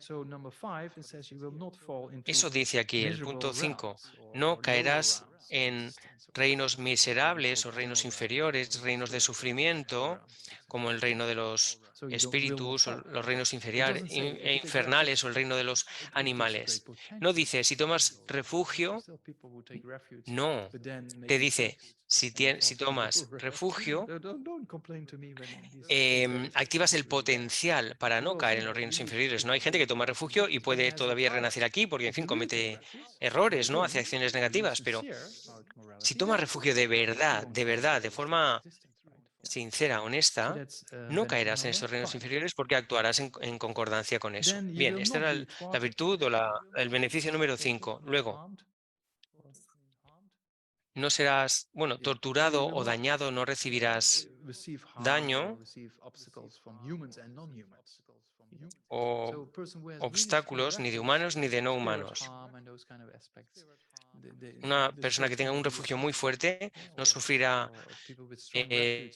Eso dice aquí el punto 5. No caerás en reinos miserables o reinos inferiores, reinos de sufrimiento, como el reino de los espíritus o los reinos infernales o el reino de los animales. No dice, si tomas refugio, no. Te dice, si tomas refugio, activas el potencial para no caer en los reinos inferiores. No hay gente que toma refugio y puede todavía renacer aquí porque, en fin, comete errores, ¿no? Hace acciones negativas, pero si tomas refugio de verdad, de forma sincera, honesta, no caerás en esos reinos inferiores porque actuarás en concordancia con eso. Bien, esta era la virtud o el beneficio número 5. Luego, no serás, bueno, torturado o dañado, no recibirás daño o obstáculos ni de humanos ni de no humanos. Una persona que tenga un refugio muy fuerte no sufrirá,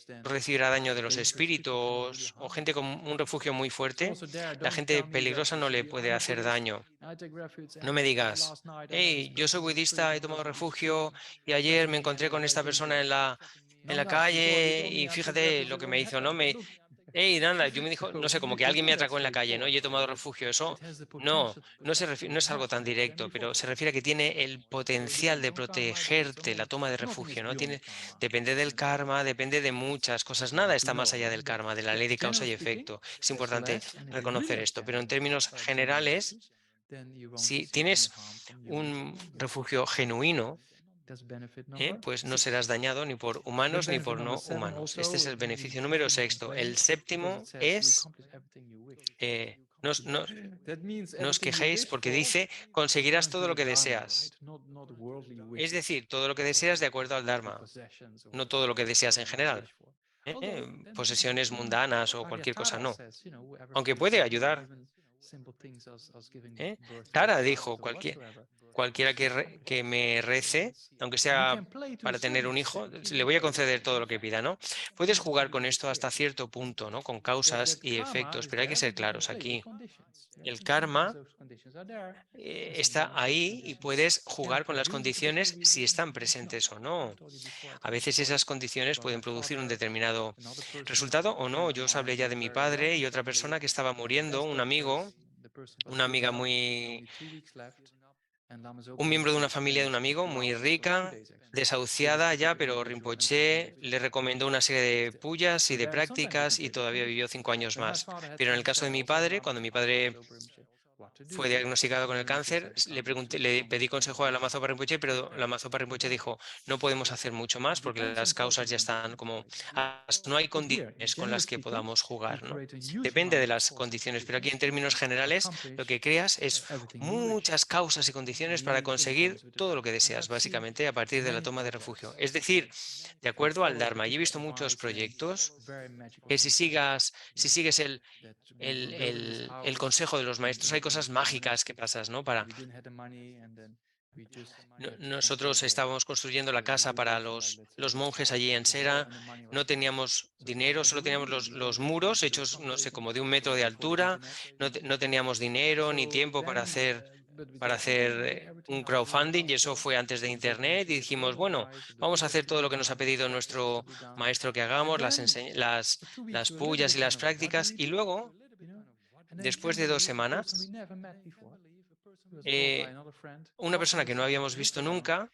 no recibirá daño de los espíritus o gente con un refugio muy fuerte. La gente peligrosa no le puede hacer daño. No me digas, hey, yo soy budista, he tomado refugio y ayer me encontré con esta persona en la calle y fíjate lo que me hizo, ¿no? Hey, nada, yo me dijo, no sé, como que alguien me atracó en la calle, ¿no? Y he tomado refugio. Eso no es algo tan directo, pero se refiere a que tiene el potencial de protegerte la toma de refugio, ¿no? Depende del karma, depende de muchas cosas. Nada está más allá del karma, de la ley de causa y efecto. Es importante reconocer esto, pero en términos generales, si tienes un refugio genuino, pues no serás dañado ni por humanos ni por no humanos. Este es el beneficio número sexto. El séptimo es, no os quejéis porque dice, conseguirás todo lo que deseas. Es decir, todo lo que deseas de acuerdo al Dharma, no todo lo que deseas en general. Posesiones mundanas o cualquier cosa, no. Aunque puede ayudar. Tara dijo, cualquiera que me rece, aunque sea para tener un hijo, le voy a conceder todo lo que pida, ¿no? Puedes jugar con esto hasta cierto punto, ¿no? Con causas y efectos, pero hay que ser claros aquí. El karma está ahí y puedes jugar con las condiciones si están presentes o no. A veces esas condiciones pueden producir un determinado resultado o no. Yo os hablé ya de mi padre y otra persona que estaba muriendo, un amigo, una amiga un miembro de una familia de un amigo muy rica, desahuciada ya, pero Rinpoché le recomendó una serie de puyas y de prácticas y todavía vivió 5 años más. Pero en el caso de mi padre, cuando mi padre fue diagnosticado con el cáncer, le pedí consejo a la Lama Rinpoché, pero la Lama Rinpoché dijo, no podemos hacer mucho más porque las causas ya están como, no hay condiciones con las que podamos jugar, ¿no? Depende de las condiciones, pero aquí en términos generales lo que creas es muchas causas y condiciones para conseguir todo lo que deseas, básicamente, a partir de la toma de refugio. Es decir, de acuerdo al Dharma. Y he visto muchos proyectos que si sigues el consejo de los maestros, hay cosas mágicas que pasas, ¿no? Nosotros estábamos construyendo la casa para los monjes allí en Sera, no teníamos dinero, solo teníamos los muros hechos, no sé, como de 1 metro de altura, no teníamos dinero ni tiempo para hacer un crowdfunding y eso fue antes de Internet y dijimos, bueno, vamos a hacer todo lo que nos ha pedido nuestro maestro que hagamos, las pullas y las prácticas y luego, después de 2 semanas, una persona que no habíamos visto nunca,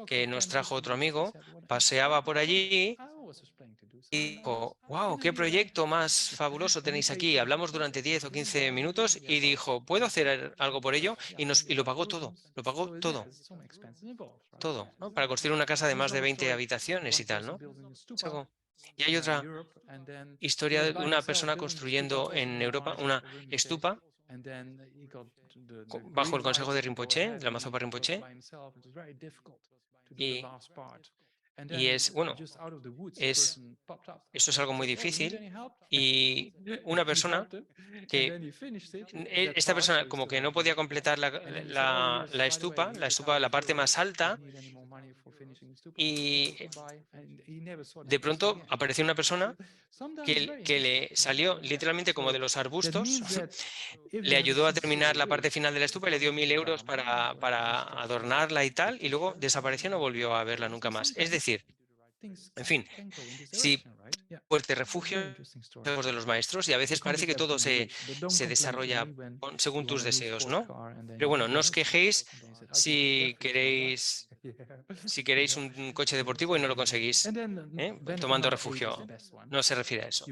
que nos trajo otro amigo, paseaba por allí y dijo, wow, qué proyecto más fabuloso tenéis aquí. Hablamos durante 10 o 15 minutos y dijo, ¿puedo hacer algo por ello? Y lo pagó todo, ¿no? Para construir una casa de más de 20 habitaciones y tal, ¿no? Es algo- Y hay otra historia de una persona construyendo en Europa una estupa bajo el consejo de Rinpoché, de la Mazopa Rinpoché, y, y es, bueno, es, eso es algo muy difícil y una persona esta persona como que no podía completar la estupa, la parte más alta, y de pronto apareció una persona que le salió literalmente como de los arbustos, le ayudó a terminar la parte final de la estupa y le dio 1.000 euros para adornarla y tal, y luego desapareció y no volvió a verla nunca más. Es decir, en fin, si fuerte refugio de los maestros y a veces parece que todo se desarrolla según tus deseos, ¿no? Pero bueno, no os quejéis si queréis, si queréis un coche deportivo y no lo conseguís, tomando refugio. No se refiere a eso.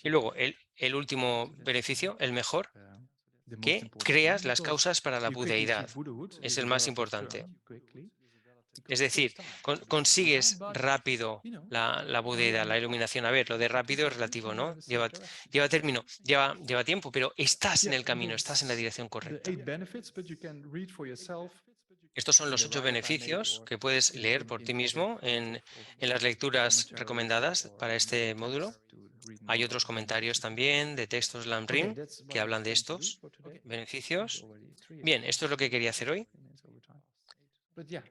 Y luego, el último beneficio, el mejor, que creas las causas para la budeidad. Es el más importante. Es decir, consigues rápido la budeidad, la iluminación. A ver, lo de rápido es relativo, ¿no? Lleva término, lleva tiempo, pero estás en el camino, estás en la dirección correcta. Estos son los 8 beneficios que puedes leer por ti mismo en las lecturas recomendadas para este módulo. Hay otros comentarios también de textos Lamrim que hablan de estos beneficios. Bien, esto es lo que quería hacer hoy.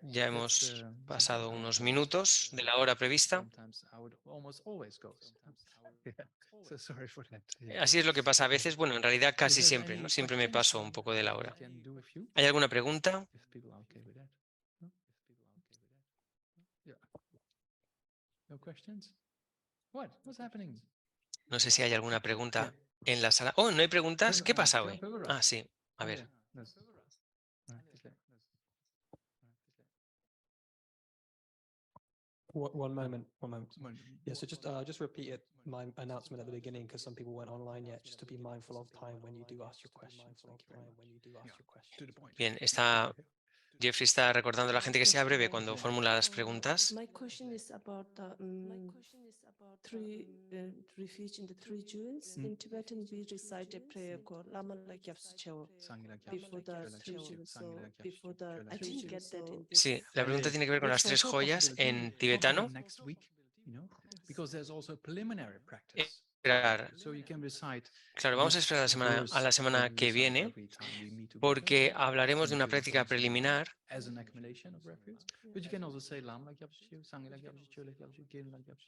Ya hemos pasado unos minutos de la hora prevista. Así es lo que pasa a veces. Bueno, en realidad casi siempre, ¿no? Siempre me paso un poco de la hora. ¿Hay alguna pregunta? No sé si hay alguna pregunta en la sala. Oh, ¿no hay preguntas? ¿Qué pasa hoy? Ah, sí. A ver. One moment, one moment. Yeah, so just repeat my announcement at the beginning because some people weren't online yet, just to be mindful of time when you do ask your questions. Thank you very much. Bien, está Jeffrey está recordando a la gente que sea breve cuando formula las preguntas. My question is about the three refuge in the three jewels. In Tibetan, we recite a prayer called Lama Lakyapsuchewa before the three jewels. So before the I didn't get that in this. Sí, la pregunta tiene que ver con las tres joyas en tibetano. Esperar. Claro, vamos a esperar a la semana que viene porque hablaremos de una práctica preliminar.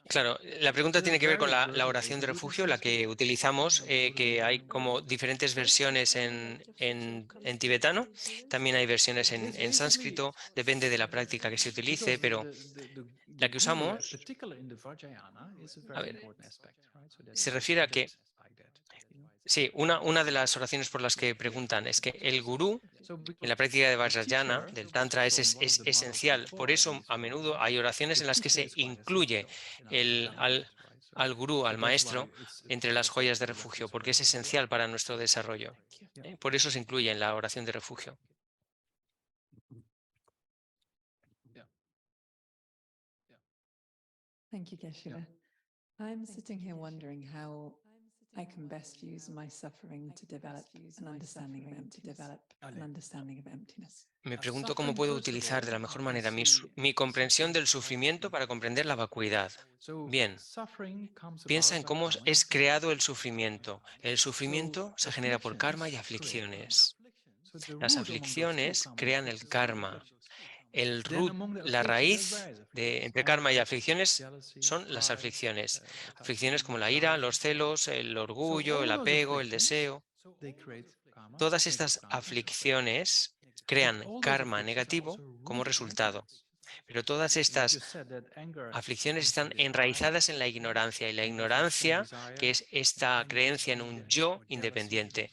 Claro, la pregunta tiene que ver con la oración de refugio, la que utilizamos, que hay como diferentes versiones en tibetano. También hay versiones en sánscrito, depende de la práctica que se utilice, pero la que usamos, a ver, se refiere a que, sí, una de las oraciones por las que preguntan es que el gurú en la práctica de Vajrayana, del Tantra, es esencial. Por eso, a menudo hay oraciones en las que se incluye al gurú, al maestro, entre las joyas de refugio, porque es esencial para nuestro desarrollo. Por eso se incluye en la oración de refugio. Thank you, Geshe-la. I'm sitting here wondering how I can best use my suffering to develop an understanding of emptiness. Me pregunto cómo puedo utilizar de la mejor manera mi comprensión del sufrimiento para comprender la vacuidad. Bien, piensa en cómo es creado el sufrimiento. El sufrimiento se genera por karma y aflicciones. Las aflicciones crean el karma. La raíz entre karma y aflicciones son las aflicciones. Aflicciones como la ira, los celos, el orgullo, el apego, el deseo. Todas estas aflicciones crean karma negativo como resultado. Pero todas estas aflicciones están enraizadas en la ignorancia, y la ignorancia, que es esta creencia en un yo independiente.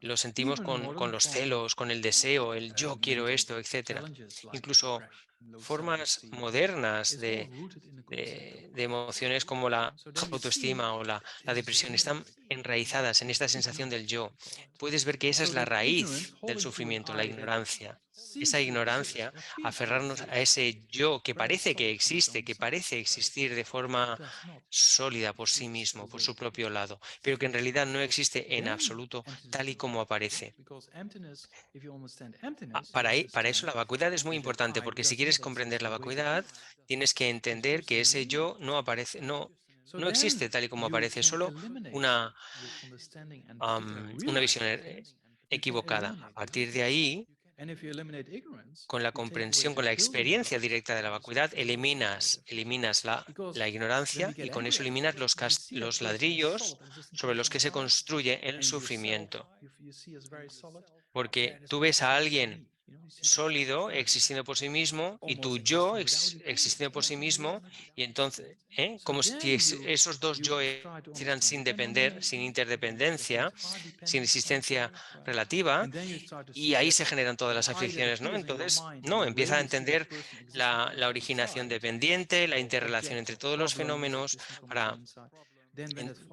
Lo sentimos con los celos, con el deseo, el yo quiero esto, etc. Incluso formas modernas de emociones como la autoestima o la depresión están enraizadas en esta sensación del yo. Puedes ver que esa es la raíz del sufrimiento, la ignorancia. Esa ignorancia, aferrarnos a ese yo que parece que existe, que parece existir de forma sólida por sí mismo, por su propio lado, pero que en realidad no existe en absoluto tal y como aparece. Para eso la vacuidad es muy importante, porque si quieres comprender la vacuidad, tienes que entender que ese yo no aparece, no existe tal y como aparece, solo una visión equivocada. A partir de ahí, con la comprensión, con la experiencia directa de la vacuidad, eliminas la ignorancia, y con eso eliminas los ladrillos sobre los que se construye el sufrimiento. Porque tú ves a alguien sólido existiendo por sí mismo y tu yo existiendo por sí mismo, y entonces, como si esos dos yo existieran sin depender, sin interdependencia, sin existencia relativa, y ahí se generan todas las aflicciones, ¿no? Entonces, no, empieza a entender la originación dependiente, la interrelación entre todos los fenómenos,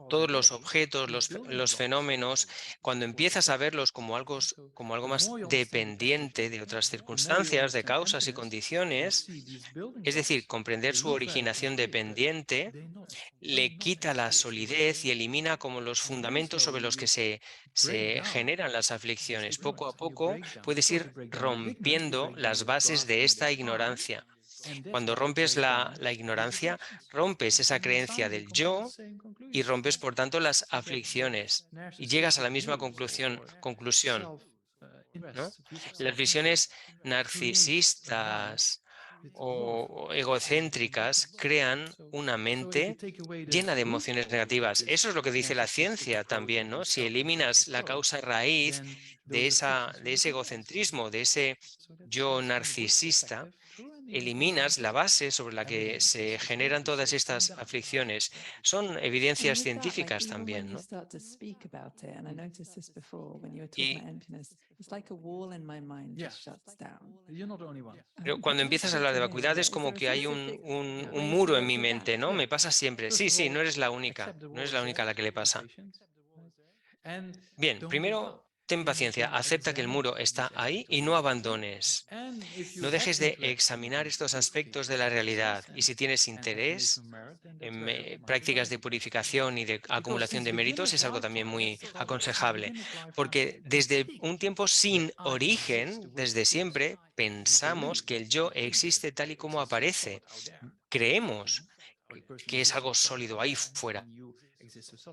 todos los objetos, los fenómenos. Cuando empiezas a verlos como algo más dependiente de otras circunstancias, de causas y condiciones, es decir, comprender su originación dependiente, le quita la solidez y elimina como los fundamentos sobre los que se generan las aflicciones. Poco a poco puedes ir rompiendo las bases de esta ignorancia. Cuando rompes la ignorancia, rompes esa creencia del yo y rompes, por tanto, las aflicciones, y llegas a la misma conclusión, ¿no? Las visiones narcisistas o egocéntricas crean una mente llena de emociones negativas. Eso es lo que dice la ciencia también, ¿no? Si eliminas la causa raíz de ese egocentrismo, de ese yo narcisista, eliminas la base sobre la que se generan todas estas aflicciones. Son evidencias científicas también, ¿no? Pero cuando empiezas a hablar de vacuidad es como que hay un muro en mi mente, ¿no? Me pasa siempre. Sí, no eres la única, a la que le pasa. Bien, primero ten paciencia, acepta que el muro está ahí y no abandones. No dejes de examinar estos aspectos de la realidad y si tienes interés en prácticas de purificación y de acumulación de méritos es algo también muy aconsejable, porque desde un tiempo sin origen, desde siempre, pensamos que el yo existe tal y como aparece. Creemos que es algo sólido ahí fuera,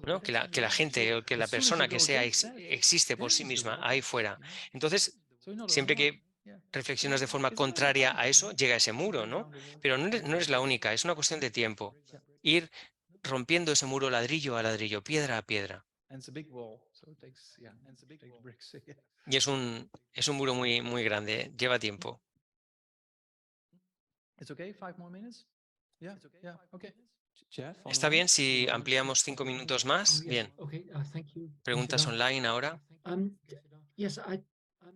¿no? Que la gente o que la persona que sea existe por sí misma ahí fuera. Entonces, siempre que reflexionas de forma contraria a eso, llega ese muro, ¿no? Pero no eres la única, es una cuestión de tiempo. Ir rompiendo ese muro ladrillo a ladrillo, piedra a piedra. Y es un muro muy, muy grande, lleva tiempo. ¿Está bien si ampliamos 5 minutos más? Bien. Preguntas online ahora. Yes, I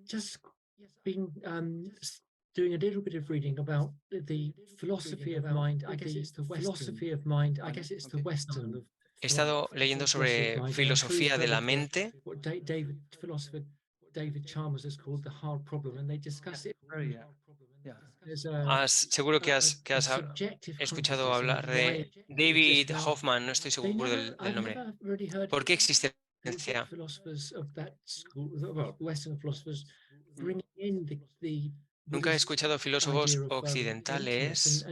just been doing a little bit of reading about the philosophy of mind. I guess it's the philosophy of mind. I guess it's the Western of He estado leyendo sobre filosofía de la mente. what philosopher David Chalmers has called the hard problem, and they discuss it. Seguro que has escuchado hablar de David Hoffman, no estoy seguro del nombre. ¿Por qué existe la ciencia? Nunca he escuchado filósofos occidentales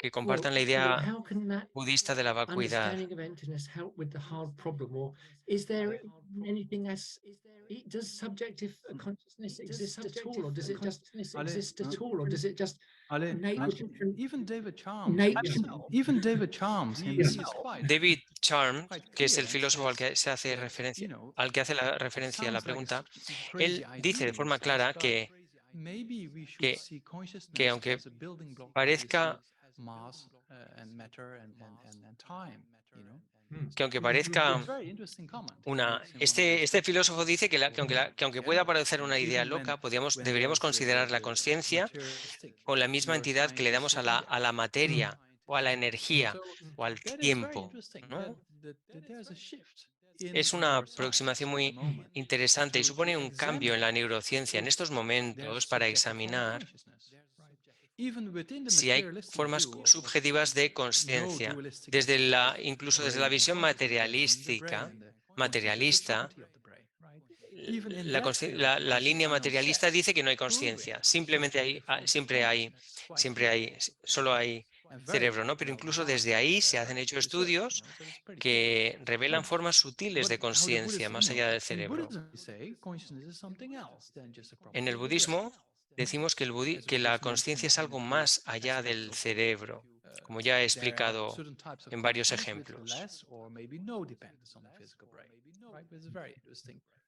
que compartan la idea budista de la vacuidad. Does subjective consciousness exist at all, or does it just exist at all, or does it just even David Chalmers himself. David Chalmers, que es el filósofo al que se hace referencia, al que hace la referencia a la pregunta, él dice de forma clara que aunque parezca este filósofo dice que aunque pueda parecer una idea loca, deberíamos considerar la conciencia con la misma entidad que le damos a la materia o a la energía o al tiempo, ¿no? Es una aproximación muy interesante y supone un cambio en la neurociencia en estos momentos para examinar si hay formas subjetivas de conciencia, incluso desde la visión materialista, la línea materialista dice que no hay conciencia, solo hay cerebro, ¿no? Pero incluso desde ahí se han hecho estudios que revelan formas sutiles de conciencia más allá del cerebro. En el budismo decimos que la conciencia es algo más allá del cerebro, como ya he explicado en varios ejemplos.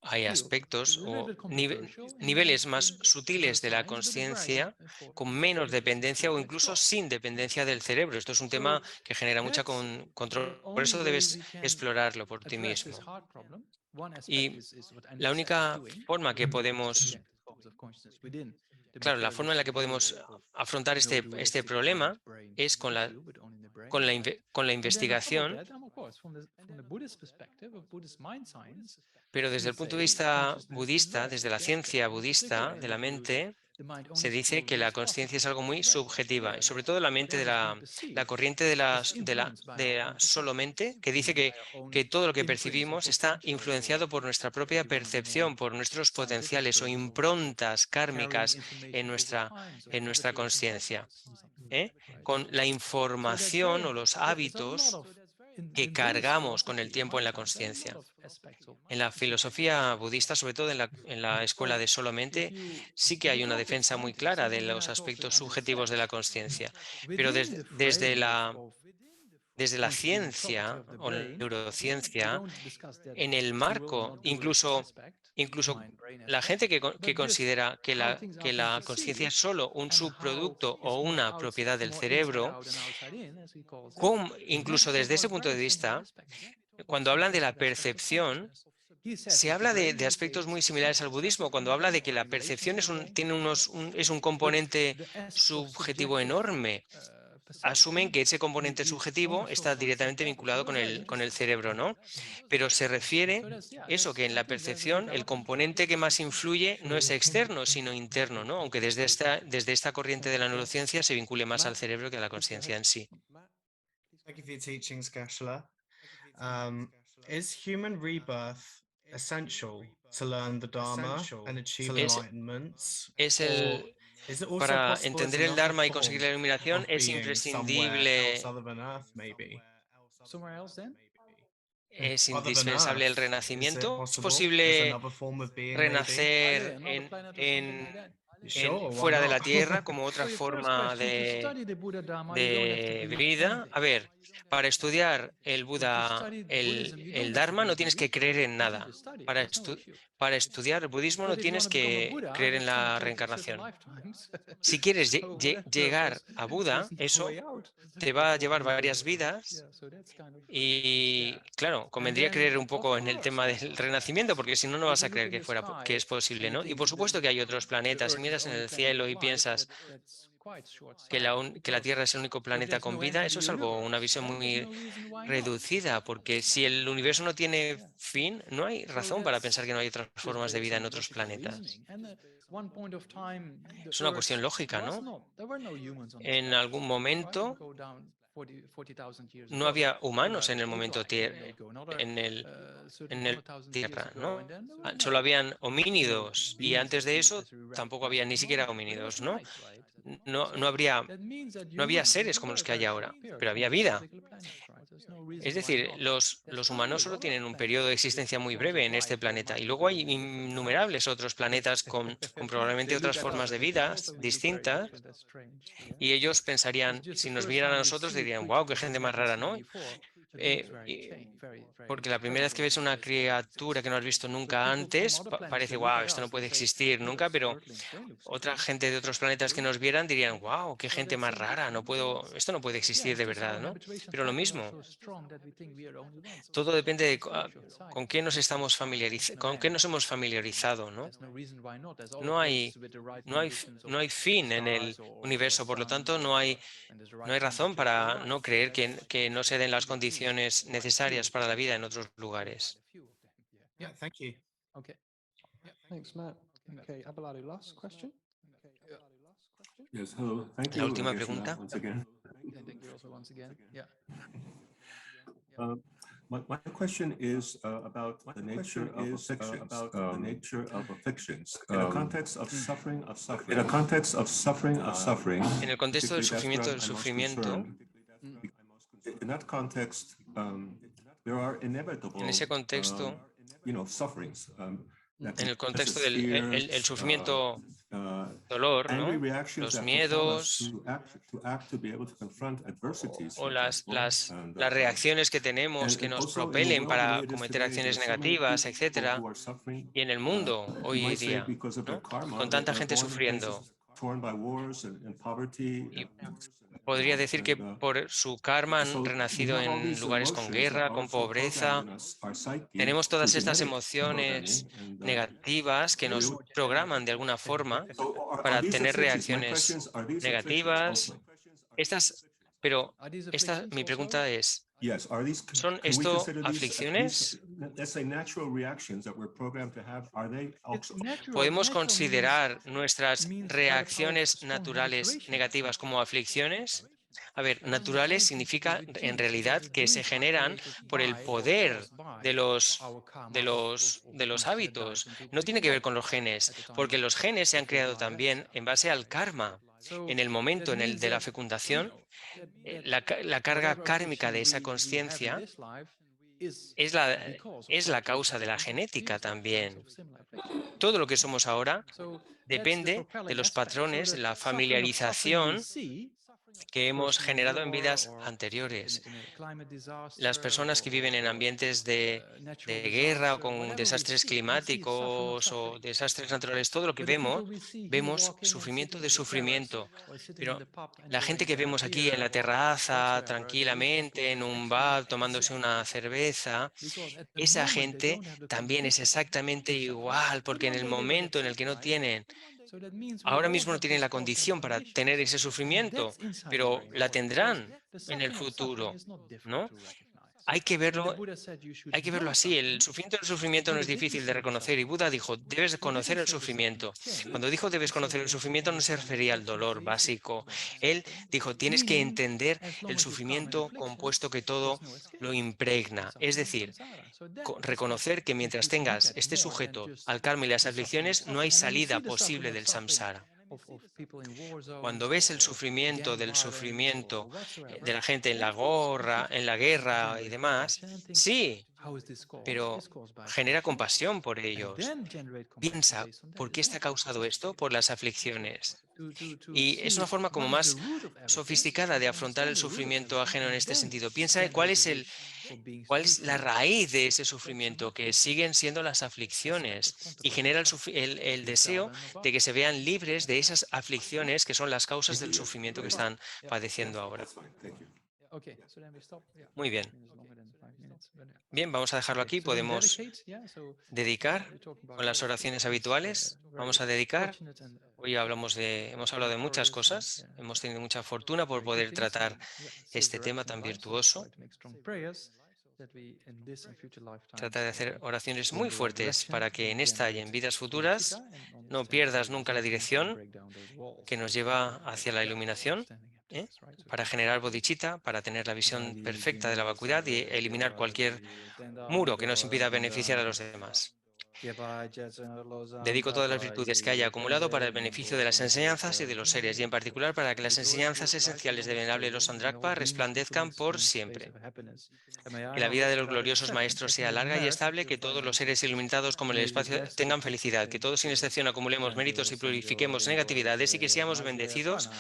Hay aspectos o niveles más sutiles de la conciencia con menos dependencia o incluso sin dependencia del cerebro. Esto es un tema que genera mucha controversia, por eso debes explorarlo por ti mismo. Y la única forma que podemos... Claro, la forma en la que podemos afrontar este problema es con la investigación, pero desde el punto de vista budista, desde la ciencia budista de la mente, se dice que la conciencia es algo muy subjetiva, y sobre todo la mente de la corriente de la solo mente, que dice que todo lo que percibimos está influenciado por nuestra propia percepción, por nuestros potenciales o improntas kármicas en nuestra conciencia, con la información o los hábitos que cargamos con el tiempo en la conciencia. En la filosofía budista, sobre todo en la escuela de solamente, sí que hay una defensa muy clara de los aspectos subjetivos de la conciencia. Pero desde la ciencia o la neurociencia, en el marco, incluso la gente que considera que la conciencia es solo un subproducto o una propiedad del cerebro, incluso desde ese punto de vista, cuando hablan de la percepción, se habla de aspectos muy similares al budismo, cuando habla de que la percepción es un componente subjetivo enorme, asumen que ese componente subjetivo está directamente vinculado con el cerebro, ¿no? Pero se refiere eso, que en la percepción el componente que más influye no es externo, sino interno, ¿no? Aunque desde esta corriente de la neurociencia se vincule más al cerebro que a la conciencia en sí. Thank you for your teachings, Geshe-la. Is human rebirth essential to learn the Dharma and achieve enlightenment? Es Or el, is it also para possible as entender el another Dharma y conseguir la form iluminación of es being somewhere else imprescindible, other than Earth, maybe? Somewhere else then? es Other than indispensable el Earth, is it renacimiento. Es possible? As posible another form of being, maybe? renacer Another planet or something like that? Sure, why fuera de la not? Tierra como otra So your first forma question, to study the Buddha Dharma, you don't have to de do vida. anything. A ver, para estudiar el To Buda, study Buddhism, you don't el have to Dharma, do no any tienes que research. creer en You can nada. just study it, Para, there's no issue. para estudiar el budismo no But if you tienes want to become a que Buddha, creer en that's gonna la take certain reencarnación. lifetimes. Si quieres So for that llegar purpose, a Buda, there's no eso way out. te va a llevar varias vidas. Yeah, so that's kind of, Y claro, and convendría then, creer un of poco en el course, tema del renacimiento, porque si no, no if vas you a look creer in the que sky es posible, and you ¿no? Y think por that supuesto que hay otros the planetas. Si Earth is miras the en only el planet cielo with y life, piensas that's quite que short-sighted, la Tierra es el único if planeta there's con no end vida, to eso the es algo, una universe, visión then there's muy no reason why not. reducida, porque si el universo no tiene Yeah. fin, no hay So razón para pensar que no hay otras just formas de based vida en on otros logical planetas. reasoning. And at one point of time, the Es una Earth cuestión lógica, was ¿no? not, there were no humans on this En planet. algún Right? momento Go down 40,000 years no ago. había Then humanos there en el was momento ape life, and then you go another, certain en el 100,000 years Tierra, ago, ¿no? and then there were Solo no habían homínidos y beings antes de eso as we recognize tampoco había them ni at the siquiera moment, but there was homínidos, ¿no? life, right? No, So no habría that means that no había humans is seres a como los very, que hay very ahora, short period pero on había this vida. particular planet, right? There's no reason Es why decir, not. los There's humanos countless solo other tienen un planets periodo de with existencia muy forms of breve en este life that planeta might y be luego living hay in different innumerables times. otros planetas con probablemente They otras look at formas us de and they vidas also look very distintas different. That's strange. y ellos It's pensarían, just si the nos first vieran a time we nosotros, see a dirían, creature wow, qué that we gente más haven't rara, seen ¿no? before. It looks very Porque la primera vez que ves startling. una criatura que no has visto But nunca people from antes, other planets, parece, they look wow, at esto no us and puede say, existir "Oh, nunca, that's pero startling. They look otra strange." gente de otros planetas que nos vieran dirían, wow, qué So gente that más seems rara, different. So it's, esto no puede yeah, existir it's de just verdad, our ¿no? habituation Pero lo factor are mismo, so strong that we think we are the only ones. todo depende de It's very short-sighted. con qué nos estamos There's no con qué end. nos hemos familiarizado, ¿no? There's no reason why not. There's other No hay, places with the right no hay, conditions of no hay fin en el stars or universo, por lo sun, tanto, and there's the no right hay razón temperature for para life. no creer That's que no se den las completely true. condiciones Quite a few necesarias of para them. la vida en otros lugares. Quite a few of them. Yeah. Yeah, thank you. Okay. Thanks, Matt. Okay, Abelardo, last question. Yes, hello. Thank La you, última Geshe-la, pregunta. once again. And thank you also once again. Yeah. My question is about the nature of afflictions. In a context of suffering En el contexto del sufrimiento in that context, there are inevitable, en ese contexto, sufferings. en el contexto del el sufrimiento, dolor, ¿no? Los miedos o las reacciones que tenemos que nos propelen para cometer acciones negativas, etcétera. Y en el mundo hoy día, ¿no? Con tanta gente sufriendo. Y podría decir que por su karma han renacido en lugares con guerra, con pobreza. Tenemos todas estas emociones negativas que nos programan de alguna forma para tener reacciones negativas. Pero mi pregunta es, ¿son esto aflicciones? ¿Podemos considerar nuestras reacciones naturales negativas como aflicciones? A ver, naturales significa en realidad que se generan por el poder de los hábitos. No tiene que ver con los genes, porque los genes se han creado también en base al karma. En el momento de la fecundación, la carga kármica de esa conciencia es la causa de la genética también. Todo lo que somos ahora depende de los patrones, la familiarización que hemos generado en vidas anteriores. Las personas que viven en ambientes de guerra o con desastres climáticos o desastres naturales, todo lo que vemos sufrimiento de sufrimiento. Pero la gente que vemos aquí en la terraza, tranquilamente, en un bar, tomándose una cerveza, esa gente también es exactamente igual, porque en el momento en el que no tienen Ahora mismo no tienen la condición para tener ese sufrimiento, pero la tendrán en el futuro, ¿no? Hay que verlo así. El sufrimiento no es difícil de reconocer. Y Buda dijo, debes de conocer el sufrimiento. Cuando dijo debes conocer el sufrimiento, no se refería al dolor básico. Él dijo, tienes que entender el sufrimiento compuesto que todo lo impregna. Es decir, reconocer que mientras tengas este sujeto al karma y las aflicciones, no hay salida posible del samsara. Cuando ves el sufrimiento de la gente en la guerra y demás, sí, pero genera compasión por ellos. Piensa, ¿por qué está causado esto? Por las aflicciones. Y es una forma como más sofisticada de afrontar el sufrimiento ajeno en este sentido. Piensa cuál es la raíz de ese sufrimiento, que siguen siendo las aflicciones, y genera el deseo de que se vean libres de esas aflicciones que son las causas del sufrimiento que están padeciendo ahora. That's fine. Thank you. Muy bien. Bien, vamos a dejarlo aquí. Podemos dedicar con las oraciones habituales. Vamos a dedicar. Hoy hemos hablado de muchas cosas. Hemos tenido mucha fortuna por poder tratar este tema tan virtuoso. Trata de hacer oraciones muy fuertes para que en esta y en vidas futuras no pierdas nunca la dirección que nos lleva hacia la iluminación, para generar bodhicitta, para tener la visión perfecta de la vacuidad y eliminar cualquier muro que nos impida beneficiar a los demás. Dedico todas las virtudes que haya acumulado para el beneficio de las enseñanzas y de los seres, y en particular para que las enseñanzas esenciales de Venerable Losang Drakpa resplandezcan por siempre. Que la vida de los gloriosos maestros sea larga y estable, que todos los seres ilimitados como en el espacio tengan felicidad, que todos sin excepción acumulemos méritos y purifiquemos negatividades, y que seamos bendecidos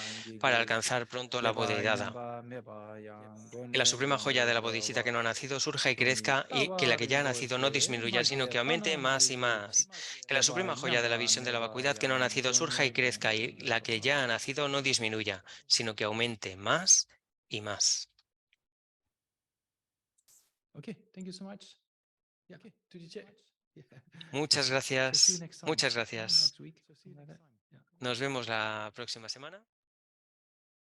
para alcanzar pronto la bodhidada. Que la suprema joya de la bodhicitta que no ha nacido surja y crezca, y que la que ya ha nacido no disminuya, sino que aumente más y más. Que la suprema joya de la visión de la vacuidad que no ha nacido surja y crezca, y la que ya ha nacido no disminuya, sino que aumente más y más. Muchas gracias. Muchas gracias. Nos vemos la próxima semana.